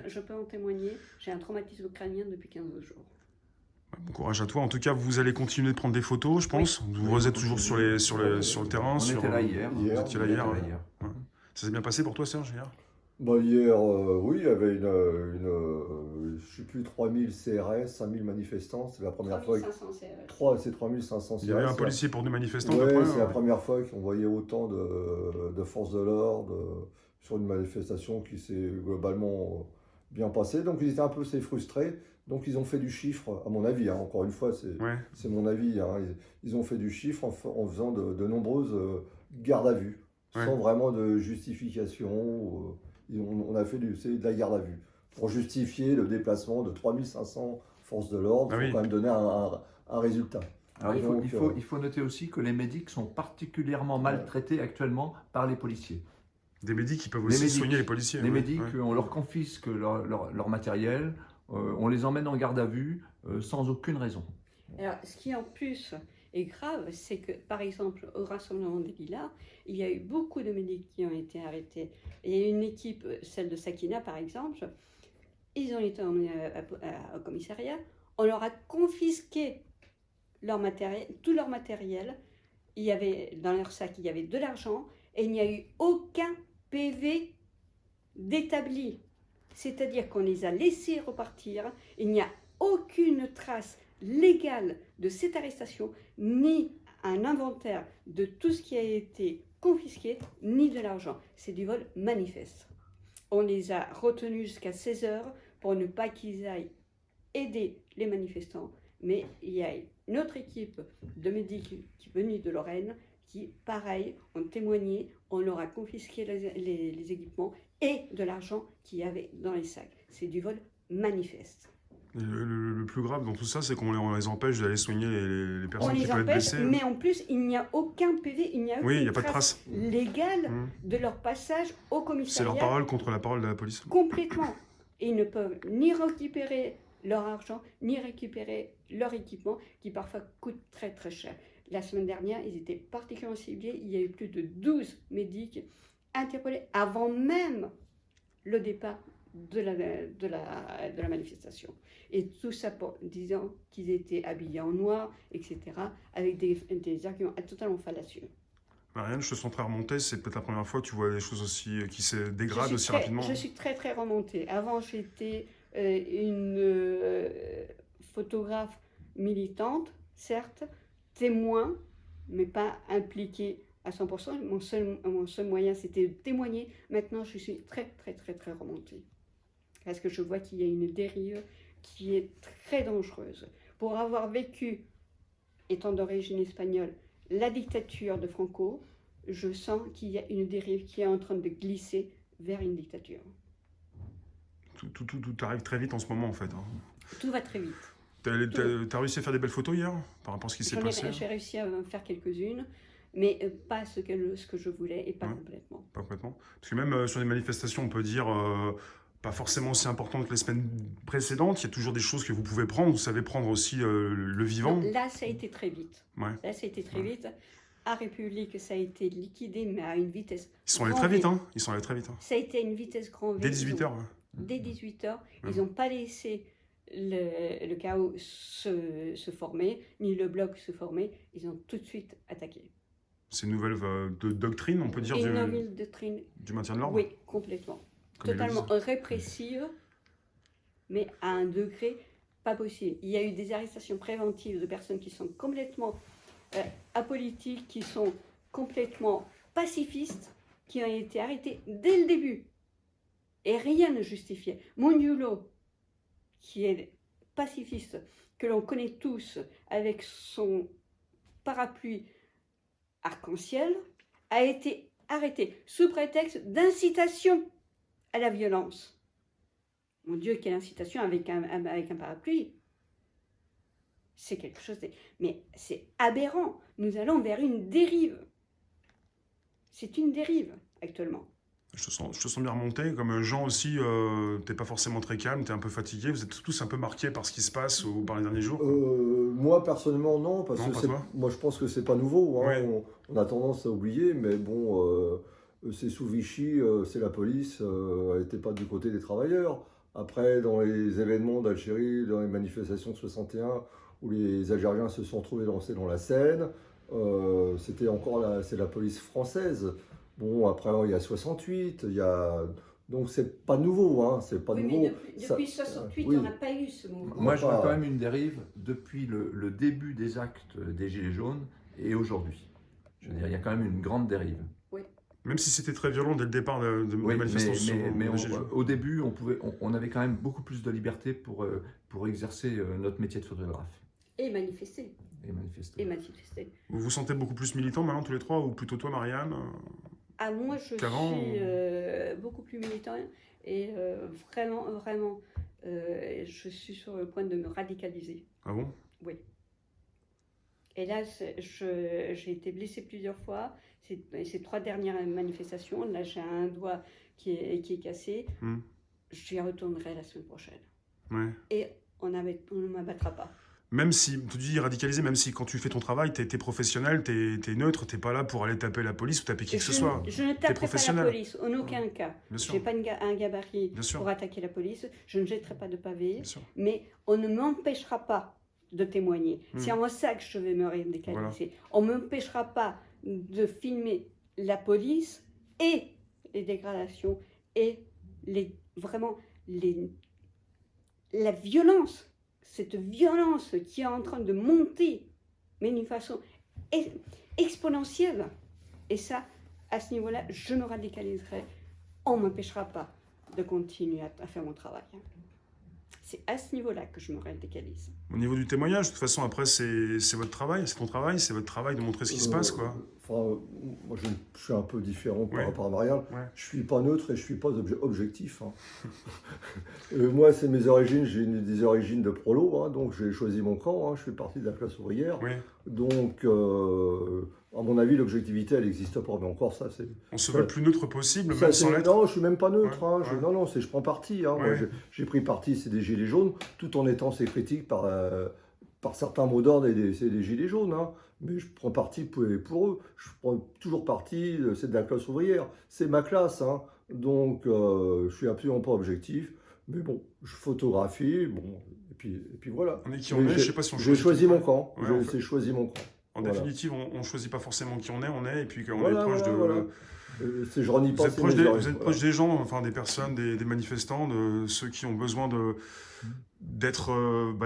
Je peux en témoigner. J'ai un traumatisme crânien depuis 15 jours. Bon courage à toi. En tout cas, vous allez continuer de prendre des photos, je pense. Vous êtes toujours sur le terrain. On sur, était là hier. Hier. Vous étiez là hier, ouais. Ça s'est bien passé pour toi, Serge, hier? Bah, hier, oui, il y avait je sais plus, 3000 CRS, 5000 manifestants. C'est la première fois. 3500 CRS. C'est 3500 CRS. Il y avait un policier pour deux manifestants, à peu Ouais, près, c'est la ouais. première fois qu'on voyait autant de forces de l'ordre sur une manifestation qui s'est globalement bien passée. Donc ils étaient un peu frustrés. Donc ils ont fait du chiffre, à mon avis, hein. Encore une fois, Ouais. c'est mon avis, hein. Ils ont fait du chiffre en faisant de nombreuses gardes à vue, Ouais. sans vraiment de justification. On a fait de la garde à vue. Pour justifier le déplacement de 3500 forces de l'ordre, il Ah faut oui. quand même donner un résultat. Alors, Donc, il faut noter aussi que les médics sont particulièrement maltraités actuellement par les policiers. Des médics qui peuvent Les aussi médics. soigner les policiers. Les ouais, médics, ouais. on leur confisque leur matériel, on les emmène en garde à vue sans aucune raison. Alors, ce qui en plus est grave, c'est que, par exemple, au Rassemblement des Lilas, il y a eu beaucoup de médics qui ont été arrêtés. Il y a une équipe, celle de Sakina par exemple, ils ont été emmenés au commissariat, on leur a confisqué leur matériel, tout leur matériel. Il y avait, dans leur sac, il y avait de l'argent et il n'y a eu aucun PV d'établi. C'est-à-dire qu'on les a laissés repartir, il n'y a aucune trace légale de cette arrestation, ni un inventaire de tout ce qui a été confisqué, ni de l'argent. C'est du vol manifeste. On les a retenus jusqu'à 16 heures pour ne pas qu'ils aillent aider les manifestants, mais il y a une autre équipe de médics qui est venue de Lorraine qui, pareil, ont témoigné, on leur a confisqué les équipements et de l'argent qu'il y avait dans les sacs. C'est du vol manifeste. Et le plus grave dans tout ça, c'est qu'on les empêche d'aller soigner les On personnes qui les peuvent être empêche, blessées. mais en plus, il n'y a aucun PV, il n'y a Oui, il n'y aucune a pas de trace trace. légale Mmh. de leur passage au C'est commissariat. leur parole contre la parole de la police. Complètement. Et ils ne peuvent ni récupérer leur argent, ni récupérer leur équipement, qui parfois coûte très très cher. La semaine dernière, ils étaient particulièrement ciblés. Il y a eu plus de 12 médics interpellés avant même le départ de la manifestation. Et tout ça pour disant qu'ils étaient habillés en noir, etc., avec des arguments totalement fallacieux. Marianne, je te sens très remontée, c'est peut-être la première fois que tu vois des choses aussi qui se dégradent aussi rapidement. Je suis très très remontée. Avant, j'étais une photographe militante, certes, témoin, mais pas impliquée à 100%. Mon seul moyen, c'était de témoigner. Maintenant, je suis très très très très remontée. Parce que je vois qu'il y a une dérive qui est très dangereuse. Pour avoir vécu, étant d'origine espagnole, la dictature de Franco, je sens qu'il y a une dérive qui est en train de glisser vers une dictature. Tout arrive très vite en ce moment, en fait. Hein. Tout va très vite. T'as réussi à faire des belles photos hier, par rapport à ce qui s'est passé? J'ai réussi à faire quelques-unes, mais pas ce que je voulais et pas complètement. Pas complètement. Parce que même sur les manifestations, on peut dire... pas forcément aussi importante que les semaines précédentes. Il y a toujours des choses que vous pouvez prendre. Vous savez prendre aussi le vivant. Non, là, ça a été très vite. Ouais. Là, ça a été très vite. À République, ça a été liquidé, mais à une vitesse. Ils sont allés très vite, hein. Ils sont allés très vite. Hein. Ça a été à une vitesse grand V. Dès 18h. Dès 18h, ils n'ont pas laissé le chaos se former, ni le bloc se former. Ils ont tout de suite attaqué. C'est une nouvelle doctrine, on peut dire, une nouvelle doctrine. Du maintien de l'ordre? Oui, complètement. Comme totalement répressive, mais à un degré pas possible. Il y a eu des arrestations préventives de personnes qui sont complètement apolitiques, qui sont complètement pacifistes, qui ont été arrêtées dès le début. Et rien ne justifiait. Mondiulo, qui est pacifiste, que l'on connaît tous, avec son parapluie arc-en-ciel, a été arrêté sous prétexte d'incitation à la violence. Mon Dieu, quelle incitation avec un parapluie. C'est quelque chose de... Mais c'est aberrant. Nous allons vers une dérive. C'est une dérive, actuellement. Je te sens bien remonté. Comme Jean aussi, t'es pas forcément très calme, t'es un peu fatigué. Vous êtes tous un peu marqués par ce qui se passe ou par les derniers jours? Moi, personnellement, non. Parce non, que moi, je pense que c'est pas nouveau. Hein. Ouais. On a tendance à oublier, mais bon... c'est sous Vichy, c'est la police, elle n'était pas du côté des travailleurs. Après, dans les événements d'Algérie, dans les manifestations de 61, où les Algériens se sont trouvés lancés dans la Seine, c'était encore c'est la police française. Bon, après, il y a 68, il y a... Donc, c'est pas nouveau, hein, c'est pas nouveau. Mais depuis 68, on n'a pas eu ce mouvement. Moi, je vois quand même une dérive depuis le début des actes des Gilets jaunes et aujourd'hui. Je veux dire, il y a quand même une grande dérive. Même si c'était très violent dès le départ des manifestations. Mais au début, on avait quand même beaucoup plus de liberté pour exercer notre métier de photographe. Et manifester. Vous vous sentez beaucoup plus militant maintenant tous les trois, ou plutôt toi, Marianne? Ah, moi, je suis beaucoup plus militant et vraiment, je suis sur le point de me radicaliser. Ah bon? Oui. Et là, j'ai été blessée plusieurs fois. Ces 3 dernières manifestations, là, j'ai un doigt qui est cassé. J'y retournerai la semaine prochaine. Ouais. Et on ne m'abattra pas. Même si, tu dis radicalisé, même si quand tu fais ton travail, t'es professionnel, t'es neutre, t'es pas là pour aller taper la police ou taper qui que ce soit. Je ne taperai pas la police, en aucun cas. Je n'ai pas un gabarit pour attaquer la police, je ne jetterai pas de pavé, mais on ne m'empêchera pas de témoigner. C'est en ça que je vais me radicaliser. Voilà. On ne m'empêchera pas de filmer la police et les dégradations et la violence. Cette violence qui est en train de monter, mais d'une façon exponentielle. Et ça, à ce niveau-là, je me radicaliserai. On ne m'empêchera pas de continuer à faire mon travail. C'est à ce niveau-là que je me radicalise. Au niveau du témoignage, de toute façon, après, c'est votre travail, c'est ton travail, c'est votre travail de montrer ce qui se passe, quoi. Moi, je suis un peu différent par rapport à Marianne. Je ne suis pas neutre et je ne suis pas objectif. Hein. Moi, c'est mes origines, j'ai des origines de prolo, hein, donc j'ai choisi mon camp, hein, je fais partie de la classe ouvrière. Donc, à mon avis, l'objectivité, elle n'existe pas. Mais encore, ça, c'est... On se veut le plus neutre possible, même sans l'être. Non, je ne suis même pas neutre. Hein, non, je prends parti. Hein, moi, j'ai pris parti, c'est des Gilets jaunes, tout en étant ces critiques par certains mots d'ordre et c'est des Gilets jaunes. Hein, mais je prends parti pour eux. Je prends toujours parti, c'est de la classe ouvrière. C'est ma classe. Hein. Donc, je suis absolument pas objectif. Mais bon, je photographie, bon, et puis voilà. On est qui on Mais est, je sais pas si on j'ai choisi mon camp. Ouais, en C'est choisi mon camp. En Voilà. définitive, on ne choisit pas forcément qui on est, et puis qu'on Voilà, est proche voilà, de... voilà. Je renie Vous pas êtes ces proche mesures. vous êtes proche des gens, enfin des personnes, des manifestants, de ceux qui ont besoin d'être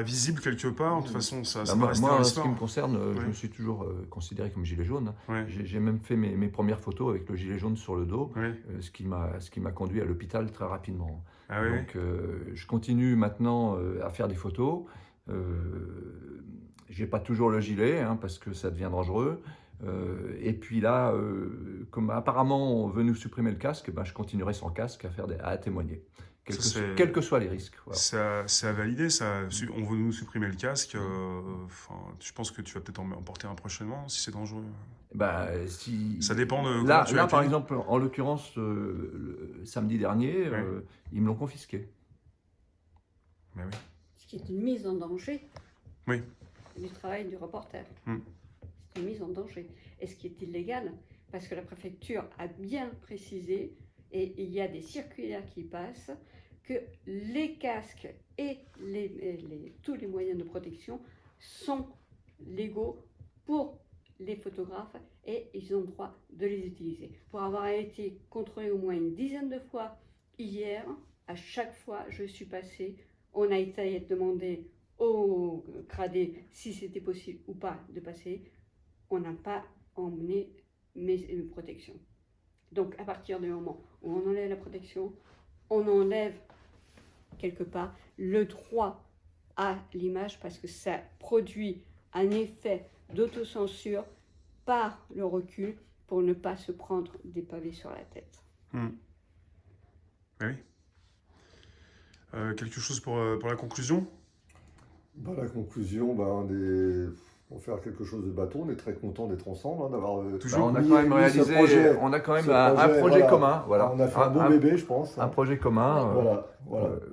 visibles quelque part. De toute façon, ça va rester dans Moi, en ce l'histoire. qui me concerne, je Ouais. me suis toujours considéré comme gilet jaune. Ouais, J'ai même fait mes premières photos avec le gilet jaune sur le dos, ouais. ce qui m'a conduit à l'hôpital très rapidement. Ah ouais, Donc, je continue maintenant à faire des photos. J'ai pas toujours le gilet, hein, parce que ça devient dangereux. Et puis là, comme apparemment on veut nous supprimer le casque, ben, je continuerai sans casque à témoigner, quels que soient les risques. Voilà. c'est à valider, ça. On veut nous supprimer le casque. Je pense que tu vas peut-être en porter un prochainement, si c'est dangereux. Ben, si... Ça dépend de Là, comment tu par l'accueilles. exemple, en l'occurrence, le samedi dernier, Ouais. ils me l'ont confisqué. Mais oui. Ce qui est une mise en danger Oui. du travail du reporter. C'est une mise en danger. Et ce qui est illégal, parce que la préfecture a bien précisé, et il y a des circulaires qui passent, que les casques et tous les moyens de protection sont légaux pour les photographes et ils ont le droit de les utiliser. Pour avoir été contrôlé au moins une dizaine de fois hier, à chaque fois je suis passée, on a été demandé au gradé si c'était possible ou pas de passer, on n'a pas emmené mes protections. Donc à partir du moment où on enlève la protection, on enlève quelque part le droit à l'image parce que ça produit un effet d'autocensure par le recul pour ne pas se prendre des pavés sur la tête. Oui. Quelque chose pour la conclusion? Ben, la conclusion, on va faire quelque chose de bateau. On est très content d'être ensemble, hein, d'avoir Toujours. On a mis- quand même mis réalisé, ce projet. on a quand même Ce un projet, projet voilà. commun. Voilà. On a fait un beau bébé, je pense. Un projet commun. Voilà.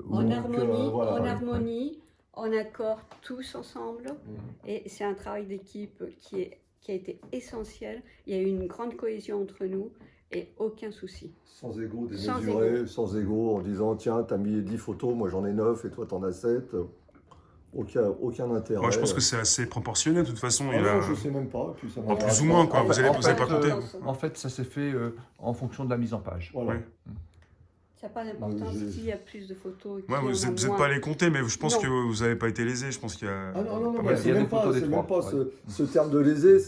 En Donc, harmonie, voilà, en ouais. harmonie, en accord tous ensemble. Et c'est un travail d'équipe qui a été essentiel. Il y a eu une grande cohésion entre nous et aucun souci. Sans ego, Sans démesuré, sans ego, en disant tiens, t'as mis 10 photos, moi j'en ai 9 et toi t'en as 7. Aucun intérêt. Moi, je pense que c'est assez proportionnel, de toute façon. Ah il a... non, je sais même pas. Puis ça En m'intéresse plus ou pas. moins, quoi. En Vous fait- n'allez en pas fait, compter. En fait, ça s'est fait en fonction de la mise en page. Voilà. Ouais. Ça n'a pas d'importance Je- s'il y a plus de photos. Ouais, vous n'êtes pas allés compter, mais je pense Non. que vous n'avez pas été lésés. Je pense qu'il y a. Ah non, pas mais mal c'est il y a même des pas, photos des c'est même trois, pas ouais. ce terme de lésé,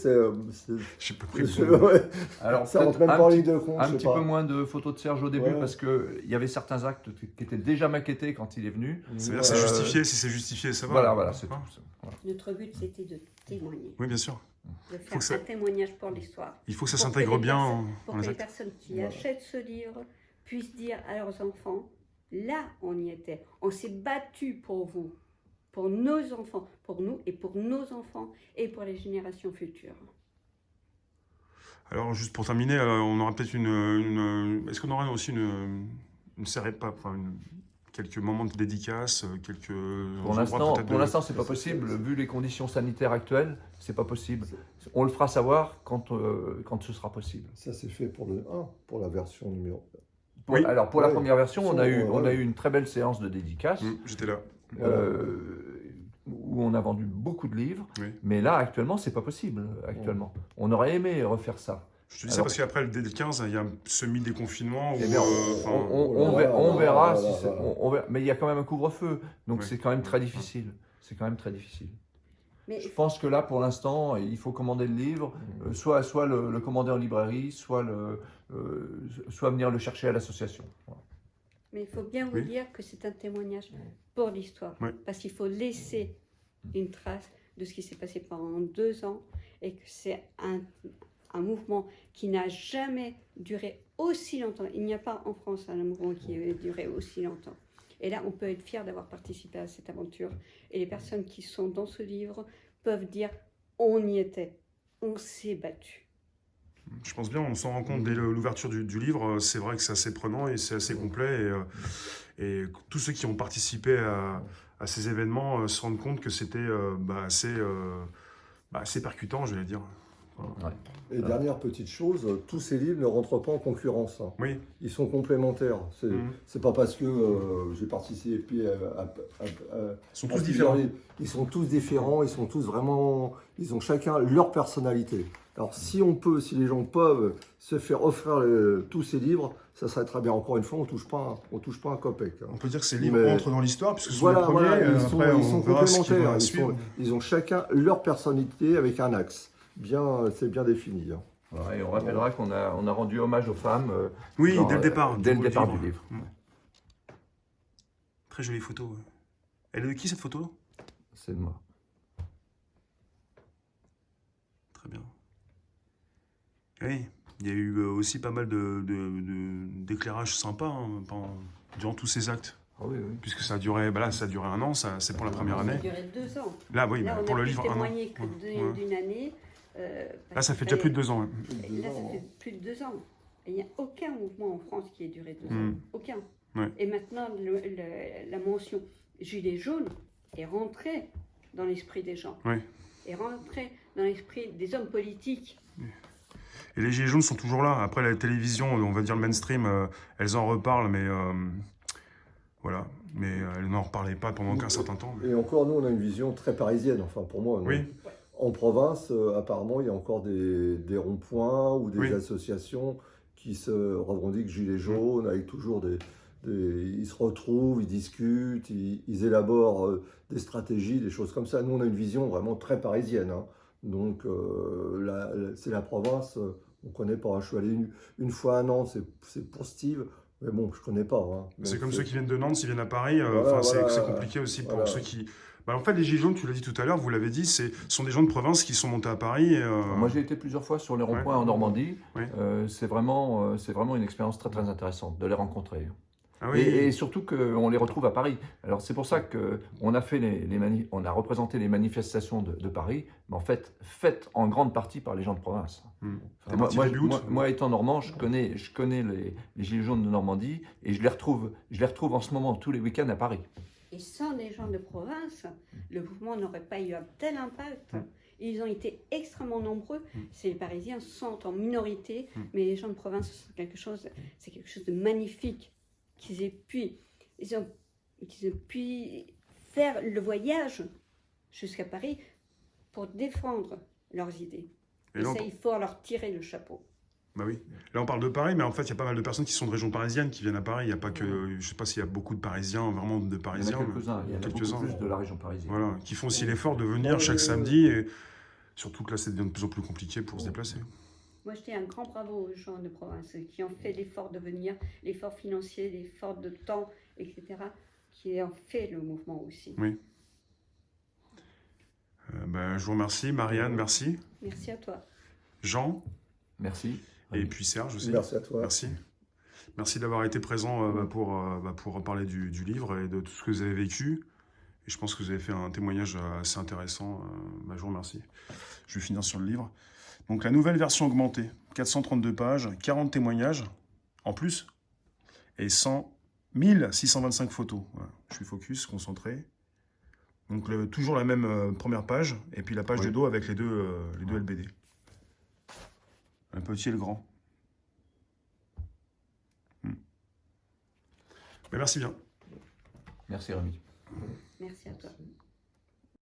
J'ai pas pris le c'est- bon mot. ouais, Alors, ça rentre peut-être même pas en ligne de compte. un je sais petit pas. peu moins de photos de Serge au début Ouais. parce qu'il y avait certains actes qui étaient déjà maquettés quand il est venu. C'est-à-dire, c'est justifié. Si c'est justifié, ça va. Voilà, c'est tout. Hein. Voilà. Notre but, c'était de témoigner, Oui, bien sûr. de Faut faire que ça- un témoignage pour l'histoire. Il faut que ça Pour s'intègre les bien personnes- dans Pour les que les actes. personnes qui Voilà. achètent ce livre puissent dire à leurs enfants, là, on y était. On s'est battu pour vous, pour nos enfants, pour nous et pour nos enfants et pour les générations futures. Alors, juste pour terminer, on aura peut-être est-ce qu'on aura aussi une série, quelques moments de dédicace, quelques Pour l'instant, c'est pas possible. Vu les conditions sanitaires actuelles, c'est pas possible. On le fera savoir quand ce sera possible. Ça c'est fait pour le 1, pour la version numéro. Oui. Alors pour la Ouais. première version, on a Ouais. eu une très belle séance de dédicace J'étais là. où on a vendu beaucoup de livres. Oui. Mais là, actuellement, c'est pas possible. Actuellement, on aurait aimé refaire ça. Je te dis ça Alors- parce qu'après le 15, il y a un semi-déconfinement. Eh où, bien, enfin, on verra. Voilà, Si c'est- voilà. on verra. Mais il y a quand même un couvre-feu, donc Oui. c'est quand même très difficile. C'est quand même très difficile. Mais Je pense que là, pour l'instant, il faut commander le livre, soit le commander en librairie, soit venir le chercher à l'association. Voilà. Mais il faut bien vous Oui. dire que c'est un témoignage pour l'histoire. Oui. Parce qu'il faut laisser une trace de ce qui s'est passé pendant 2 ans et que c'est un mouvement qui n'a jamais duré aussi longtemps. Il n'y a pas en France un mouvement qui a duré aussi longtemps. Et là, on peut être fier d'avoir participé à cette aventure. Et les personnes qui sont dans ce livre peuvent dire on y était, on s'est battu. Je pense bien, on s'en rend compte dès l'ouverture du livre. C'est vrai que c'est assez prenant et c'est assez complet. Et tous ceux qui ont participé à ces événements se rendent compte que c'était assez percutant, je vais dire. Ouais. Et dernière petite chose, tous ces livres ne rentrent pas en concurrence, hein. Oui. Ils sont complémentaires. C'est pas parce que j'ai participé Ils sont à tous plusieurs différents. livres. Ils sont tous différents, ils sont tous vraiment... Ils ont chacun leur personnalité. Alors si on peut, si les gens peuvent se faire offrir tous ces livres, ça serait très bien. Encore une fois, on touche pas un copec, hein. On peut dire que ces livres Mais- entrent dans l'histoire, puisque ce sont Voilà, les premiers. voilà, Après, ils sont on verra ce qui complémentaires. va suivre. Ils ont chacun leur personnalité avec un axe. C'est bien défini, hein. Ouais, et on rappellera qu'on a rendu hommage aux femmes. Oui, genre, dès le départ. Dès le départ livre. du livre. Très jolie photo. Ouais. Elle est de qui cette photo? C'est de moi. Très bien. Oui, il y a eu aussi pas mal d'éclairages sympas hein, durant tous ces actes. Ah oui, oui. Puisque ça a duré, là, ça a duré 1 an, c'est pour la première Ça a année. duré 2 ans. Là, oui, Là, on pour a le pu livre, 1 an. témoigner que Ouais. d'une année. Là, ça fait déjà plus de 2 ans. Ouais. Là, ça fait plus de 2 ans. Et il n'y a aucun mouvement en France qui ait duré 2 ans. Mm. Aucun. Ouais. Et maintenant, la mention gilet jaune est rentrée dans l'esprit des gens. Ouais. Est rentrée dans l'esprit des hommes politiques. Et les gilets jaunes sont toujours là. Après, la télévision, on va dire le mainstream, elles en reparlent, mais voilà. Mais elles n'en reparlaient pas pendant qu'un certain temps. Et encore, nous, on a une vision très parisienne, enfin pour moi. Oui. En province, apparemment, il y a encore des ronds-points ou des Oui. associations qui se revendiquent gilets jaunes, avec toujours ils se retrouvent, ils discutent, ils élaborent des stratégies, des choses comme ça. Nous, on a une vision vraiment très parisienne, hein. Donc, c'est la province, on ne connaît pas. Je suis allé une fois un an, c'est pour Steve, mais bon, je ne connais pas, hein. C'est Donc, comme ceux qui viennent de Nantes, s'ils viennent à Paris. Voilà, c'est voilà. compliqué aussi pour Voilà. ceux qui... Bah, en fait, les gilets jaunes, tu l'as dit tout à l'heure, vous l'avez dit, sont des gens de province qui sont montés à Paris. Et, Moi, j'ai été plusieurs fois sur les ronds-points en Normandie. Ouais. C'est vraiment une expérience très, très intéressante de les rencontrer. Ah oui. Et surtout qu'on les retrouve à Paris. Alors c'est pour ça qu'on a fait on a représenté les manifestations de Paris, mais en fait faites en grande partie par les gens de province. T'es parti début août Moi, étant normand, je connais les gilets jaunes de Normandie et je les retrouve en ce moment tous les week-ends à Paris. Et sans les gens de province, le mouvement n'aurait pas eu un tel impact. Ils ont été extrêmement nombreux. Les Parisiens sont en minorité, mais les gens de province, c'est quelque chose de magnifique qu'ils aient pu faire le voyage jusqu'à Paris pour défendre leurs idées. Et là, ça, il faut leur tirer le chapeau. Bah oui. Là, on parle de Paris, mais en fait, il y a pas mal de personnes qui sont de région parisienne qui viennent à Paris. Il n'y a pas que... Je ne sais pas s'il y a beaucoup de Parisiens, vraiment de Il y en Parisiens. a quelques-uns, il y en a quelques-uns. beaucoup plus de la région parisienne. Voilà, qui font aussi l'effort de venir chaque samedi. Et surtout que là, c'est de plus en plus compliqué pour se déplacer. Moi, je dis un grand bravo aux gens de province qui ont fait l'effort de venir, l'effort financier, l'effort de temps, etc., qui ont fait le mouvement aussi. Oui. Je vous remercie. Marianne, merci. Merci à toi. Jean, Merci. et puis Serge aussi. Merci à toi. Merci. Merci d'avoir été présent pour parler du livre et de tout ce que vous avez vécu. Et je pense que vous avez fait un témoignage assez intéressant. Je vous remercie. Je vais finir sur le livre. Donc la nouvelle version augmentée, 432 pages, 40 témoignages en plus, et 1625 photos. Voilà. Je suis focus, concentré. Donc toujours la même première page, et puis la page de dos avec les deux LBD. Un petit et le grand. Merci bien. Merci Rémi. Merci à toi.